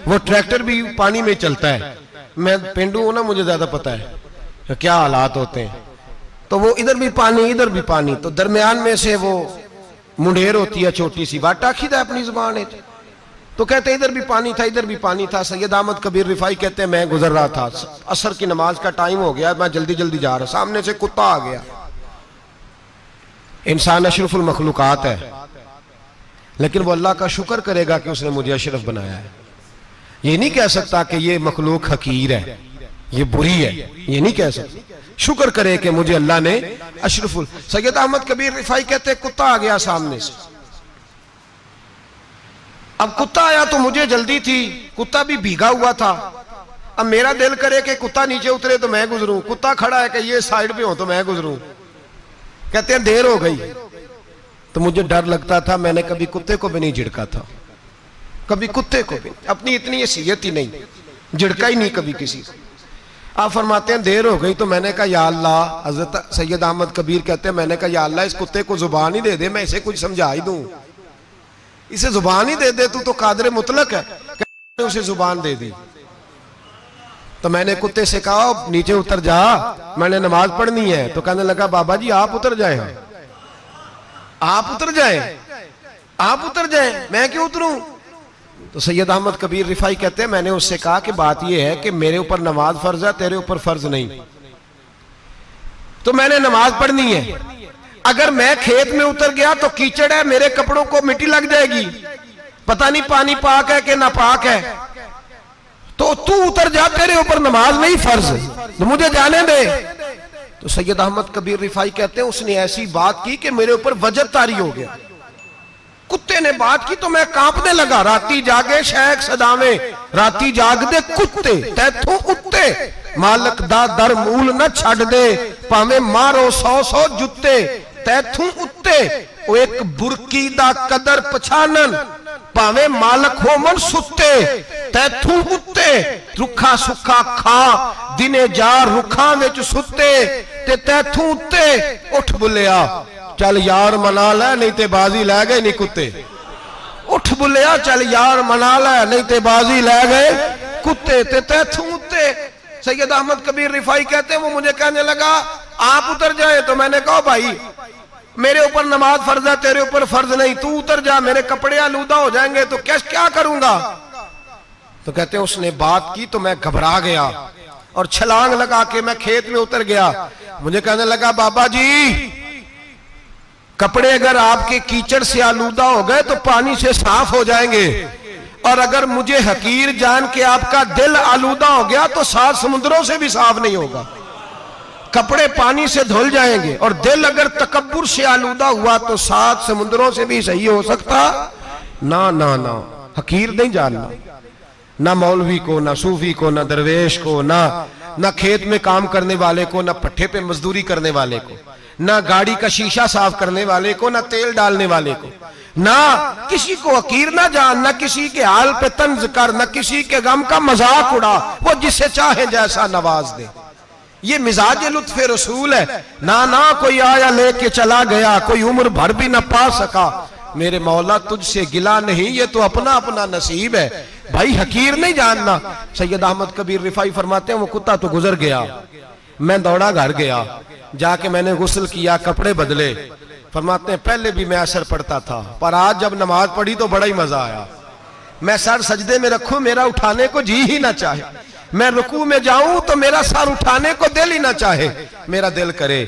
वो ट्रैक्टर भी पानी में चलता है। मैं पेंडू हूं ना, मुझे ज्यादा पता है क्या हालात होते हैं। तो वो इधर भी पानी इधर भी पानी, तो दरमियान में से वो मुंडेर होती है छोटी सी, वाटा खीदा अपनी जुबान है। तो कहते इधर भी पानी था इधर भी पानी था। सैयद अहमद कबीर रिफाई कहते हैं मैं गुजर रहा था, असर की नमाज का टाइम हो गया, मैं जल्दी जल्दी जा रहा, सामने से कुत्ता आ गया। इंसान अशरफुल मखलूकात है, लेकिन वो अल्लाह का शुक्र करेगा कि उसने मुझे अशरफ बनाया है। ये नहीं कह सकता कि ये मखलूक हकीर है, ये बुरी है, ये नहीं कह सकता। शुक्र करे कि मुझे अल्लाह ने अशरफुल। सैयद अहमद कबीर रिफाई कहते कुत्ता आ गया सामने से। अब कुत्ता आया तो मुझे जल्दी थी, कुत्ता भी भीगा हुआ था। अब मेरा दिल करे कि कुत्ता नीचे उतरे तो मैं गुजरूं, कुत्ता खड़ा है कि ये साइड पे हो तो मैं गुजरूं। कहते हैं देर हो गई तो मुझे डर लगता था, मैंने कभी कुत्ते को भी नहीं झिड़का था, कभी कुत्ते को भी, अपनी इतनी हैसियत ही नहीं। झिड़का ही नहीं कभी किसी को। आप फरमाते हैं देर हो गई तो मैंने कहा या अल्लाह, हजरत सैयद अहमद कबीर कहते हैं मैंने कहा या अल्लाह इस कुत्ते को जुबान ही दे दे, मैं इसे कुछ समझा ही दूं, इसे जुबान ही दे दे, तू तो कादर मुतलक है। उसे जुबान दे दी। तो मैंने कुत्ते से कहा नीचे उतर जा, मैंने नमाज पढ़नी है। तो कहने लगा बाबा जी आप उतर जाए, आप उतर जाए, आप उतर जाए, मैं क्यों उतरूं? तो सैयद अहमद कबीर रिफाई कहते हैं मैंने उससे कहा कि बात यह है कि मेरे ऊपर नमाज फर्ज है, तेरे ऊपर फर्ज नहीं, तो मैंने नमाज पढ़नी है। अगर मैं खेत में उतर गया तो कीचड़ है, मेरे कपड़ों को मिट्टी लग जाएगी, पता नहीं पानी पाक है कि नापाक है, तो तू उतर जा, तेरे ऊपर नमाज नहीं फर्ज, तो मुझे जाने दे। तो सैयद अहमद कबीर रिफाई कहते हैं उसने ऐसी बात की कि मेरे ऊपर वजद तारी हो गया। कुत्ते ने बात की तो मैं कांपने लगा। राती जागे शेख सदावे, राती जाग दे कुत्ते, तैथों उत्ते मालक दा दर मूल न छड़ दे, भावे मारो 100 जुत्ते, तैथों उत्ते ओ एक बुरकी दा कदर पछानन, भावे मालक हो मन सुत्ते, तैथों उत्ते रुखा सुखा खा दिने जार रुखा विच सुत्ते, ते तैथों उत्ते उठ बुलिया चल यार मना ले नहीं ते बाजी लै गए नहीं कुत्ते, उठ बुलिया चल यार मना ले नहीं ते बाजी लै गए कुत्ते, ते तैथों उत्ते। सैयद अहमद कबीर रिफाई कहते हैं वो मुझे कहने लगा आप उतर जाए। तो मैंने कहा भाई मेरे ऊपर नमाज फर्ज है, तेरे ऊपर फर्ज नहीं, तू उतर जा, मेरे कपड़े आलूदा हो जाएंगे तो क्या करूंगा? तो कहते हैं उसने बात की तो मैं घबरा गया और छलांग लगा के मैं खेत में उतर गया। मुझे कहने लगा बाबा जी कपड़े अगर आपके कीचड़ से आलूदा हो गए तो पानी से साफ हो जाएंगे, और अगर मुझे हकीर जान के आपका दिल आलूदा हो गया तो 7 समुद्रों से भी साफ नहीं होगा। कपड़े पानी से धुल जाएंगे और दिल अगर तकब्बुर से आलूदा हुआ तो 7 समुद्रों से भी सही हो सकता ना। ना ना हकीर नहीं जानना, ना मौलवी को, ना सूफी को, ना दरवेश को, ना खेत में काम करने वाले को, ना पट्टे पे मजदूरी करने वाले को, ना गाड़ी का शीशा साफ करने वाले को, ना तेल डालने वाले को, ना किसी को हकीर ना जान, ना किसी के हाल पे तंज कर, ना किसी के गम का मजाक उड़ा, वो जिसे चाहे जैसा नवाज दे। ये मिजाज लुत्फ रसूल है। ना कोई आया लेके चला गया, कोई उम्र भर भी ना पा सका, मेरे मौला तुझसे गिला नहीं, ये तो अपना अपना नसीब है भाई, हकीर नहीं जानना। सैयद अहमद कबीर रिफाई फरमाते हैं वो कुत्ता तो गुजर गया, मैं दौड़ा घर गया, जाके मैंने गुस्ल किया, कपड़े बदले। फरमाते हैं पहले भी मैं असर पढ़ता था पर आज जब नमाज पढ़ी तो बड़ा ही मजा आया। मैं सर सजदे में रखूं मेरा उठाने को जी ही ना चाहे, मैं रुकू में जाऊं तो मेरा सर उठाने को दिल ही ना चाहे, मेरा दिल करे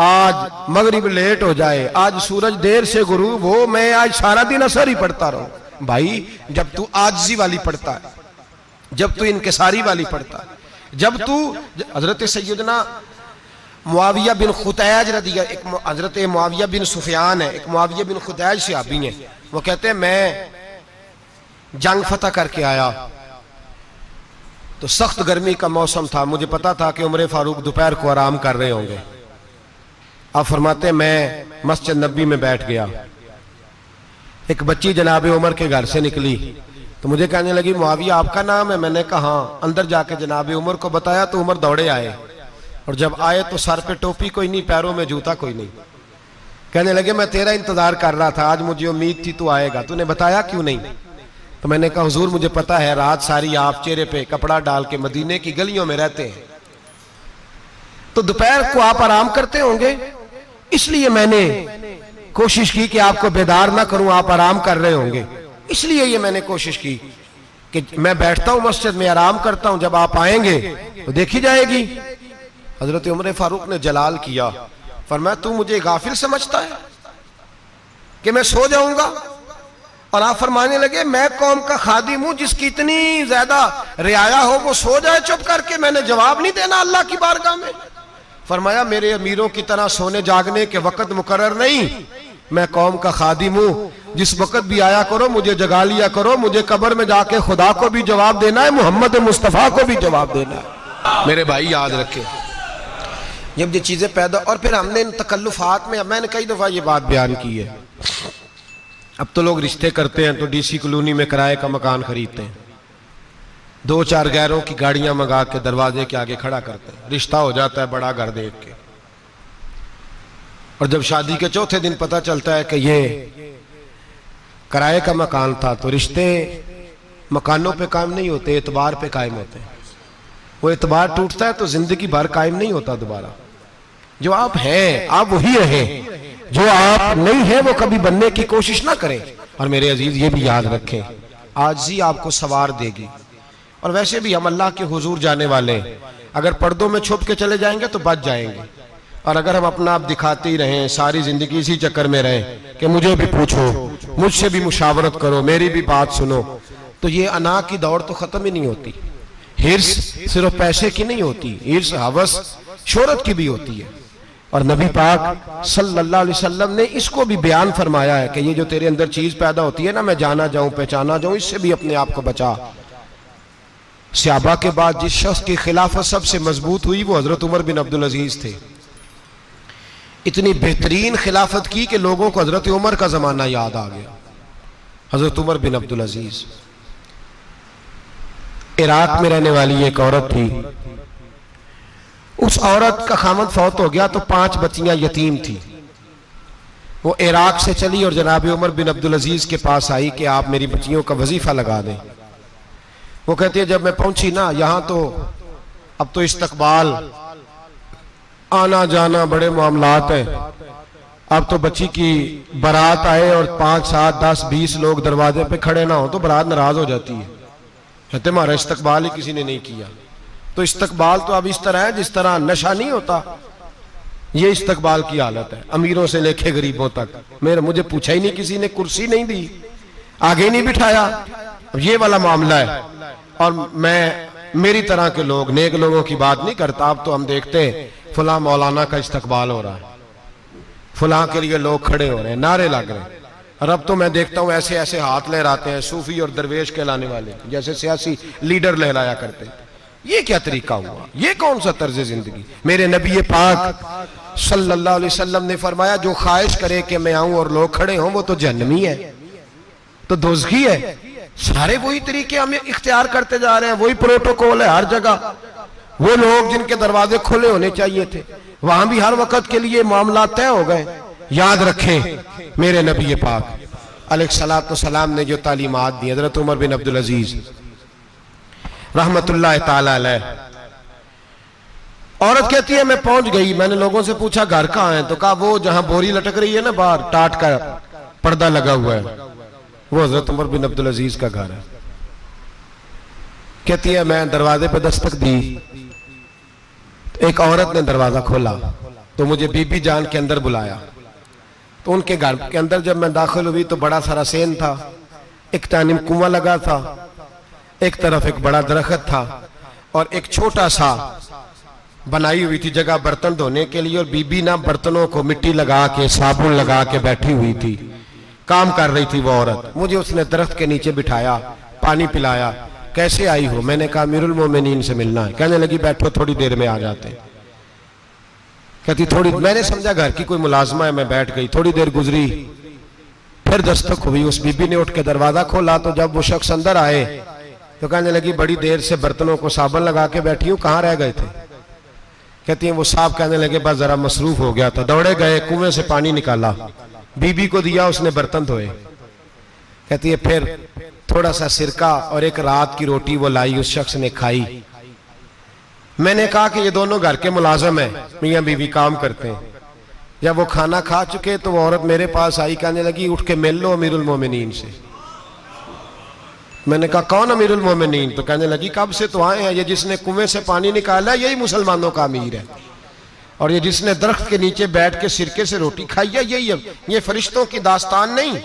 आज मगरिब लेट हो जाए, आज सूरज देर से गुरूब हो, मैं आज सारा दिन असर ही पढ़ता रहूं। भाई जब तू आजिज़ी वाली पढ़ता है, जब तू इनकिसारी वाली पढ़ता है, जब तू हजरत सैयदना मुआविया बिन खुतैज रदिया, एक हजरत मुआविया बिन सुफियान है, एक मुआविया बिन खुतैज सहाबी है, वो कहते हैं मैं जंग फतह करके आया तो सख्त गर्मी का मौसम था, मुझे पता था कि उमर फारूक दोपहर को आराम कर रहे होंगे। आप फरमाते हैं मैं मस्जिद नबी में बैठ गया, एक बच्ची जनाब उमर के घर से निकली तो मुझे कहने लगी मुआविया आपका नाम है? मैंने कहा हाँ। अंदर जाके जनाब उमर को बताया तो उमर दौड़े आए, और जब आए तो सर पे टोपी कोई नहीं, पैरों में जूता कोई नहीं। कहने लगे मैं तेरा इंतजार कर रहा था, आज मुझे उम्मीद थी तू आएगा, तूने बताया क्यों नहीं? तो मैंने कहा हुजूर मुझे पता है रात सारी आप चेहरे पे कपड़ा डाल के मदीने की गलियों में रहते हैं, तो दोपहर को आप आराम करते होंगे, इसलिए मैंने कोशिश की कि आपको बेदार ना करूं, आप आराम कर रहे होंगे, इसलिए ये मैंने कोशिश की कि मैं बैठता हूं मस्जिद में आराम करता हूं, जब आप आएंगे तो देखी जाएगी। हजरत उमर फारूक ने जलाल किया, फरमाया तू मुझे गाफिल समझता है कि मैं सो जाऊंगा? और आप फरमाने लगे मैं कौम का खादिम हूं जिसकी इतनी ज्यादा रियाया हो वो सो जाए चुप करके, मैंने जवाब नहीं देना अल्लाह की बारगाह में? फरमाया मेरे अमीरों की तरह सोने जागने के वक्त मुकर्रर नहीं, मैं कौम का खादिम हूं, जिस वक्त भी आया करो मुझे जगा लिया करो, मुझे कब्र में जाके खुदा को भी जवाब देना है, मोहम्मद मुस्तफा को भी जवाब देना है। मेरे भाई याद रखें जब ये चीजें पैदा, और फिर हमने इन तकल्लुफात में, मैंने कई दफा ये बात बयान की है, अब तो लोग रिश्ते करते हैं तो डीसी कॉलोनी में किराए का मकान खरीदते हैं, दो चार गैरों की गाड़ियां मंगा के दरवाजे के आगे खड़ा करते हैं, रिश्ता हो जाता है बड़ा घर देख के। और जब शादी के चौथे दिन पता चलता है कि ये किराए का मकान था, तो रिश्ते मकानों पे कायम नहीं होते, एतबार पे कायम होते हैं। वो एतबार टूटता है तो जिंदगी भर कायम नहीं होता दोबारा। जो आप हैं आप वही रहें, जो आप नहीं है वो कभी बनने की कोशिश ना करें। और मेरे अजीज ये भी याद रखें, आजिज़ी आपको सवार देगी। और वैसे भी हम अल्लाह के हुजूर जाने वाले हैं, अगर पर्दों में छुप के चले जाएंगे तो बच जाएंगे। और अगर हम अपना आप दिखाते ही रहें, सारी जिंदगी इसी चक्कर में रहें कि मुझे भी पूछो, मुझसे भी मुशावरत करो, मेरी भी बात सुनो, तो ये अना की दौड़ तो खत्म ही नहीं होती। हिर्स सिर्फ पैसे की नहीं होती, हिर्स हवस शोहरत की भी होती है। और नबी पाक सल्लल्लाहु अलैहि वसल्लम ने इसको भी बयान फरमाया है कि ये जो तेरे अंदर चीज पैदा होती है ना, मैं जाना जाऊं पहचाना जाऊं, इससे भी अपने आप को बचा। सहाबा के बाद जिस शख्स की खिलाफत सबसे मजबूत हुई वो हजरत उमर बिन अब्दुल अजीज थे। इतनी बेहतरीन खिलाफत की कि लोगों को हजरत उमर का जमाना याद आ गया। हजरत उमर बिन अब्दुल अजीज इराक में रहने वाली एक औरत थी। उस औरत का खामद फौत हो गया तो 5 बच्चियां यतीम थी। वो इराक से चली और जनाब उमर बिन अब्दुल अजीज के पास आई कि आप मेरी बच्चियों का वजीफा लगा दें। वो कहती है जब मैं पहुंची ना, यहां तो अब तो इस्तकबाल, आना जाना बड़े मामलात हैं। अब तो बच्ची की बारात आए और 5, 7, 10, 20 लोग दरवाजे पे खड़े ना हो तो बारात नाराज हो जाती है, कहते हमारा इस्तकबाल ही किसी ने नहीं किया। तो इस्तकबाल तो अब इस तरह है जिस तरह नशा नहीं होता, ये इस्तकबाल की हालत है, अमीरों से लेके गरीबों तक। मुझे पूछा ही नहीं किसी ने, कुर्सी नहीं दी, आगे नहीं बिठाया, ये वाला मामला है। और मैं मेरी तरह के लोग, नेक लोगों की बात नहीं करता। अब तो हम देखते हैं फुला मौलाना का इस्तकबाल हो रहा है, फुला के लिए लोग खड़े हो रहे हैं, नारे लग रहे हैं। और अब तो मैं देखता हूं ऐसे ऐसे हाथ लहराते हैं सूफी और दरवेश कहलाने वाले, जैसे सियासी लीडर लहराया करते हैं। ये क्या तरीका हुआ, ये कौन सा तर्ज जिंदगी। मेरे नबी पाक सल्लल्लाहु अलैहि वसल्लम ने फरमाया जो ख्वाहिश करे कि मैं आऊं और लोग खड़े हों वो तो जहन्नमी है, तो दोज़खी है। सारे वही तरीके हम इख्तियार करते जा रहे हैं, वही प्रोटोकॉल है हर जगह। वो लोग जिनके दरवाजे खुले होने चाहिए थे वहां भी हर वक्त के लिए मामला तय हो गए। याद रखें मेरे नबी पाक अलैहिस्सलातु वस्सलाम ने जो तालीमात दी, हजरत उमर बिन अब्दुल अजीज रहमतुल्लाह ताला अलैह। औरत कहती है मैं पहुंच गई, मैंने लोगों से पूछा घर कहाँ है, तो कहा वो जहां बोरी लटक रही है ना बाहर, टाट का पर्दा लगा हुआ है, वो हजरत उमर बिन अब्दुल अजीज का घर है। कहती है मैं दरवाजे पर दस्तक दी, एक औरत ने दरवाजा खोला तो मुझे बीबी जान के अंदर बुलाया। तो उनके घर के अंदर जब मैं दाखिल हुई तो बड़ा सारा सेन था, एक जानिब कुआं लगा था, एक तरफ एक बड़ा दरख्त था और एक छोटा सा बनाई हुई थी जगह बर्तन धोने के लिए। और बीबी ना बर्तनों को मिट्टी लगा के साबुन लगा के बैठी हुई थी, काम कर रही थी वो औरत। मुझे उसने दरख्त के नीचे बिठाया, पानी पिलाया। कैसे आई हो? मैंने कहा अमीरुल मोमिनीन से मिलना है। कहने लगी बैठो थोड़ी देर में आ जाते। कहती थोड़ी, मैंने समझा घर की कोई मुलाजमा है, मैं बैठ गई। थोड़ी देर गुजरी, फिर दस्तक हुई, उस बीबी ने उठ के दरवाजा खोला। तो जब वो शख्स अंदर आए तो कहने लगी बड़ी देर से बर्तनों को साबुन लगा के बैठी हूं, कहाँ रह गए थे? कहती है वो साहब कहने लगे बस जरा मसरूफ हो गया था। दौड़े गए, कुएं से पानी निकाला, बीबी को दिया, उसने बर्तन धोए। कहती है फिर थोड़ा सा सिरका और एक रात की रोटी वो लाई, उस शख्स ने खाई। मैंने कहा कि ये दोनों घर के मुलाजम हैं, मियां बीवी काम करते हैं। जब वो खाना खा चुके तो वो औरत मेरे पास आई, कहने लगी उठ के मिल लो अमीरुल मोमिनीन से। मैंने कहा कौन अमीरुल मोमिनीन? तो कहने लगी कब से तो आए हैं, ये जिसने कुएं से पानी निकाला यही मुसलमानों का अमीर है, और ये जिसने दरख्त के नीचे बैठ के सिरके से रोटी खाई है यही है। ये फरिश्तों की दास्तान नहीं,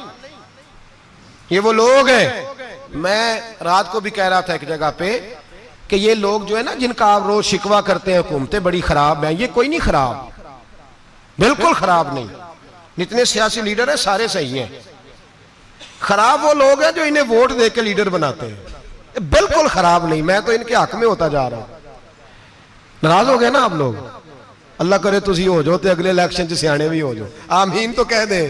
ये वो लोग हैं। मैं रात को भी कह रहा था एक जगह पे कि ये लोग जो है ना जिनका आप रोज शिकवा करते हैं हुकूमतें बड़ी खराब हैं, ये कोई नहीं खराब, बिल्कुल खराब नहीं। जितने सियासी लीडर हैं सारे सही हैं। खराब वो लोग हैं जो इन्हें वोट दे के लीडर बनाते हैं, बिल्कुल खराब नहीं। मैं तो इनके हक में होता जा रहा हूं। नाराज हो गए ना आप लोग? अल्लाह करे तुसी हो जाओ तो अगले इलेक्शन च सियाने भी हो जाओ, आमीन तो कह दे।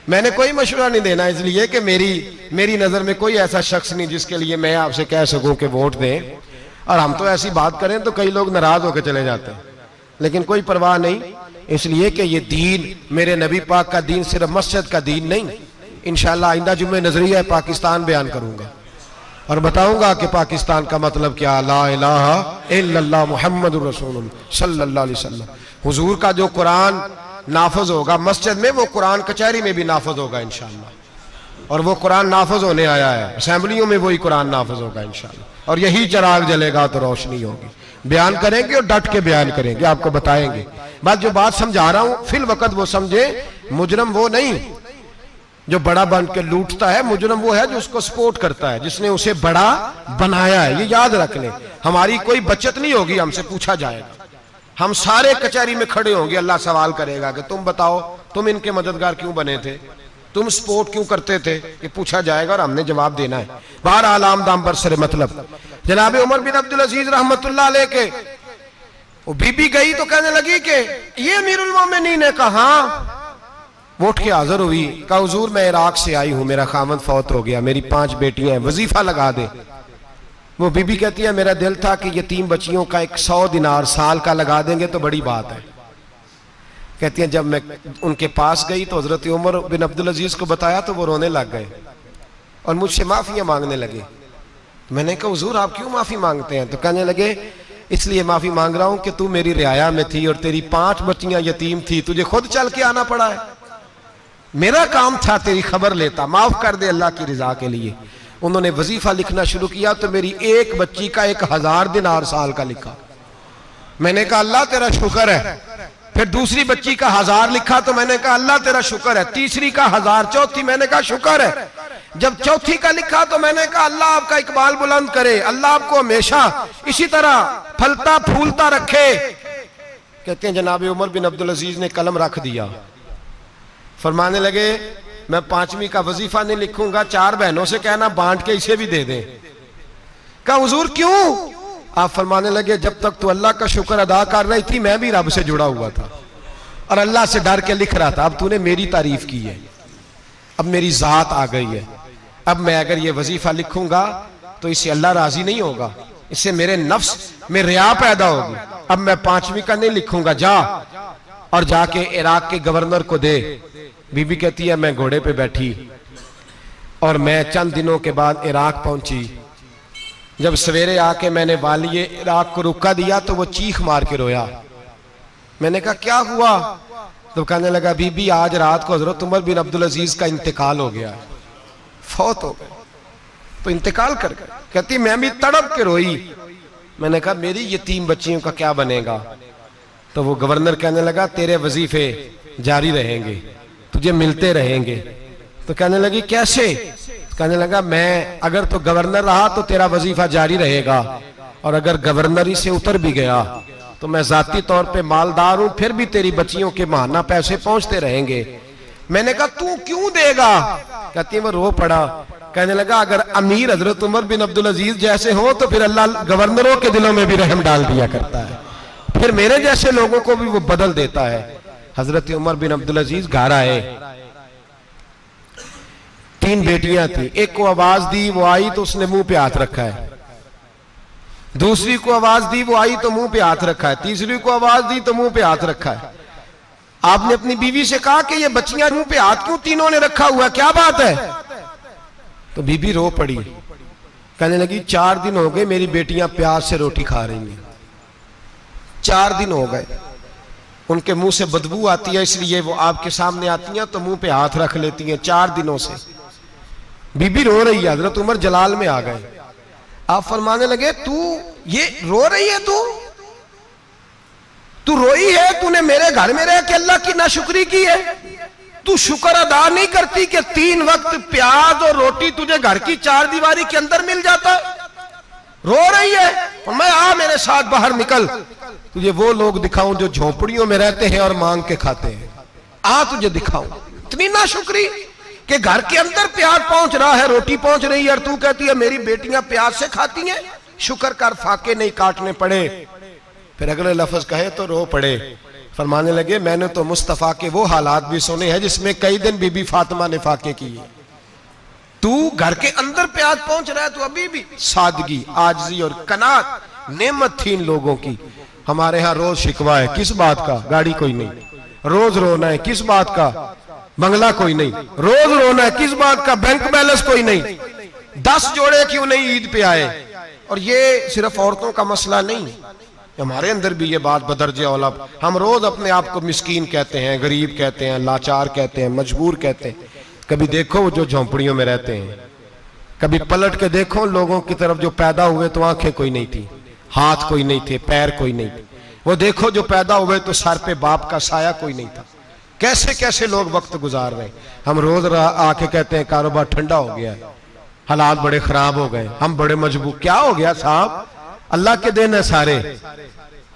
मैंने कोई मशवरा नहीं देना, इसलिए कि मेरी नजर में कोई ऐसा शख्स नहीं जिसके लिए मैं आपसे कह सकूं कि वोट दें। और हम तो ऐसी बात करें तो कई लोग नाराज होकर चले जाते हैं, लेकिन कोई परवाह नहीं, इसलिए कि ये दीन मेरे नबी पाक का दीन सिर्फ मस्जिद का दीन नहीं। इंशाअल्लाह आइंदा जुम्मे नजरिया पाकिस्तान बयान करूंगा और बताऊंगा कि पाकिस्तान का मतलब क्या, ला इलाहा इल्लल्लाह मुहम्मदुर रसूलुल्लाह सल्लल्लाहु अलैहि वसल्लम। हुजूर का जो कुरान नाफज होगा मस्जिद में, वो कुरान कचहरी में भी नाफज होगा इंशाअल्लाह। और वो कुरान नाफज होने आया है, असेंबलियों में वही कुरान नाफज होगा इंशाअल्लाह। और यही चिराग जलेगा तो रोशनी होगी। बयान करेंगे और डट के बयान करेंगे, आपको बताएंगे। जो बात समझा रहा हूं फिल वक्त वो समझे, मुजरम वो नहीं जो बड़ा बन के लूटता है, मुजरम वो है जो उसको सपोर्ट करता है, जिसने उसे बड़ा बनाया है। ये याद रख लें, हमारी कोई बचत नहीं होगी, हमसे पूछा जाएगा। हम सारे कचहरी में खड़े होंगे, अल्लाह सवाल करेगा कि तुम बताओ तुम इनके मददगार क्यों बने थे, तुम सपोर्ट क्यों करते थे, ये पूछा जाएगा और हमने जवाब देना है। बहरहाल आम दाम बरसरे मतलब जनाब उमर बिन अब्दुल अजीज रहमतुल्लाह अलैह के वो बीबी गई तो कहने लगी कि ये अमीरुल मोमिनीन ने कहा, वोट के हाजिर हुई, कहा हुजूर मैं इराक से आई हूं, मेरा खामद फौत हो गया, मेरी 5 बेटियां हैं, वजीफा लगा दे। वो बीबी कहती है मेरा दिल था कि यतीम बच्चियों का 100 दिनार साल का लगा देंगे तो बड़ी बात है। कहती है जब मैं उनके पास गई तो हजरत उमर बिन अब्दुल अजीज को बताया तो वो रोने लग गए और मुझसे माफियां मांगने लगे। मैंने कहा हुजूर आप क्यों माफी मांगते हैं? तो कहने लगे इसलिए माफी मांग रहा हूं कि तू मेरी रियाया में थी और तेरी 5 बच्चियां यतीम थी, तुझे खुद चल के आना पड़ा है, मेरा काम था तेरी खबर लेता, माफ कर दे अल्लाह की रिजा के लिए। उन्होंने वजीफा लिखना शुरू किया तो मेरी एक बच्ची का 1000 दिनार साल का लिखा। मैंने कहा अल्लाह तेरा शुक्र है। फिर दूसरी बच्ची का 1000 लिखा तो मैंने कहा अल्लाह तेरा शुक्र है। तीसरी का 1000, चौथी मैंने कहा शुक्र है। जब चौथी का लिखा तो मैंने कहा अल्लाह आपका इकबाल बुलंद करे, अल्लाह आपको हमेशा इसी तरह फलता फूलता रखे। कहते हैं जनाब उमर बिन अब्दुल अजीज ने कलम रख दिया, फरमाने लगे मैं 5वीं का वजीफा नहीं लिखूंगा, 4 बहनों से कहना बांट के इसे भी दे दें। कहा हुजूर क्यों? आप फरमाने लगे जब तक तू अल्लाह का शुक्र अदा कर रही थी मैं भी रब से जुड़ा हुआ था और अल्लाह से डर के लिख रहा था। अब तूने मेरी तारीफ की है, अब मेरी जात आ गई है, अब मैं अगर ये वजीफा लिखूंगा तो इससे अल्लाह राजी नहीं होगा, इससे मेरे नफ्स में रिया पैदा होगी। अब मैं 5वीं का नहीं लिखूंगा, जा और जाके इराक के गवर्नर को दे। बीबी कहती है मैं घोड़े पे बैठी और मैं चंद दिनों के बाद इराक पहुंची। जब सवेरे आके मैंने वाली इराक को रुका दिया तो वो चीख मार के रोया। मैंने कहा क्या हुआ? तो कहने लगा बीबी आज रात को हजरत उमर बिन अब्दुल अजीज का इंतकाल हो गया, फौत हो गए, तो इंतकाल कर गए। कहती मैं भी तड़प के रोई। मैंने कहा मेरी यतीम बच्चियों का क्या बनेगा? तो वो गवर्नर कहने लगा तेरे वजीफे जारी रहेंगे, तुझे मिलते रहेंगे। तो कहने लगी कैसे? कहने लगा मैं अगर तो गवर्नर रहा तो तेरा वजीफा जारी रहेगा और अगर गवर्नरी से उतर भी गया तो मैं जाती तौर पे मालदार हूं, फिर भी तेरी बच्चियों के माहाना पैसे पहुंचते रहेंगे। मैंने कहा तू क्यों देगा? कहती वो रो पड़ा। कहने लगा अगर अमीर हजरत उमर बिन अब्दुल अजीज जैसे हो तो फिर अल्लाह गवर्नरों के दिलों में भी रहम डाल दिया करता है, फिर मेरे जैसे लोगों को भी वो बदल देता है। हजरत उमर बिन अब्दुल अजीज घर आए, 3 बेटियां थी, एक को आवाज दी वो आई तो उसने मुंह पे हाथ रखा है, दूसरी को आवाज दी वो आई तो मुंह पे हाथ रखा है, तीसरी को आवाज दी तो मुंह पे हाथ रखा है। आपने अपनी बीवी से कहा कि ये बच्चियां मुंह पे हाथ क्यों तीनों ने रखा हुआ, क्या बात है? तो बीबी रो पड़ी, कहने लगी 4 दिन हो गए मेरी बेटियां प्यार से रोटी खा रही हैं, 4 दिन हो गए, उनके मुंह से बदबू आती है इसलिए वो आपके सामने आती हैं तो मुंह पे हाथ रख लेती हैं 4 दिनों से। बीबी रो रही है, हजरत उमर जलाल में आ गए। आप फरमाने लगे तू ये रो रही है, तू रोई है, तूने मेरे घर में रह के अल्लाह की नाशुक्री की है, तू शुक्र अदा नहीं करती कि 3 वक्त प्याज और रोटी तुझे घर की 4 दीवारी के अंदर मिल जाता? रो रही है? मैं आ मेरे साथ बाहर निकल, तुझे वो लोग दिखाऊं जो झोपड़ियों में रहते हैं और मांग के खाते हैं, आ तुझे दिखाऊं। इतनी नाशुक्री कि घर के अंदर प्याज पहुंच रहा है, रोटी पहुंच रही है और तू कहती है मेरी बेटियां प्याज से खाती हैं, शुक्र कर फाके नहीं काटने पड़े। फिर अगले लफ्ज कहे तो रो पड़े। फरमाने लगे मैंने तो मुस्तफ़ा के वो हालात भी सुने हैं जिसमें कई दिन बीबी फातिमा ने फाके किए। तू घर के अंदर पे आज पहुंच रहा है, तो अभी भी सादगी, आजिज़ी और कनात नेमत थी इन लोगों की। हमारे यहाँ रोज शिकवा है, किस बात का? गाड़ी कोई नहीं। रोज रोना है, किस बात का? बंगला कोई नहीं। रोज रोना है, किस बात का? बैंक बैलेंस कोई नहीं। 10 जोड़े क्यों नहीं ईद पे आए? और ये सिर्फ औरतों का मसला नहीं, हमारे अंदर भी ये बात बदर्जे औला। हम रोज अपने आप को मिस्कीन कहते हैं, गरीब कहते हैं, लाचार कहते हैं, मजबूर कहते हैं। कभी देखो वो जो झोंपड़ियों में रहते हैं, कभी पलट के देखो लोगों की तरफ जो पैदा हुए तो आंखें कोई नहीं थी, हाथ कोई नहीं थे, पैर कोई नहीं थे। वो देखो जो पैदा हुए तो सर पे बाप का साया कोई नहीं था। कैसे कैसे लोग वक्त गुजार रहे हैं। हम रोज आके कहते हैं कारोबार ठंडा हो गया है, हालात बड़े खराब हो गए, हम बड़े मजबूर। क्या हो गया साहब? अल्लाह के दिन है, सारे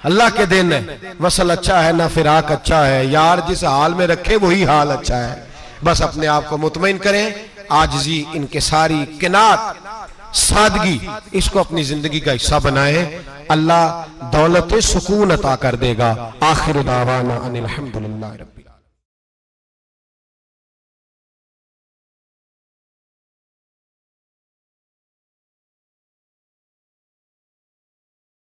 अल्लाह के दिन है। वसल अच्छा है ना फिराक अच्छा है, यार जिस हाल में रखे वही हाल अच्छा है। बस अपने आप को मुतमईन करें, आजिज़ी, इनके सारी किनात, सादगी, इसको अपनी जिंदगी का हिस्सा बनाए। अल्लाह दौलत सुकून अता कर देगा। आखिर दावाना अनिल हम्दुलिल्लाह रब्बिल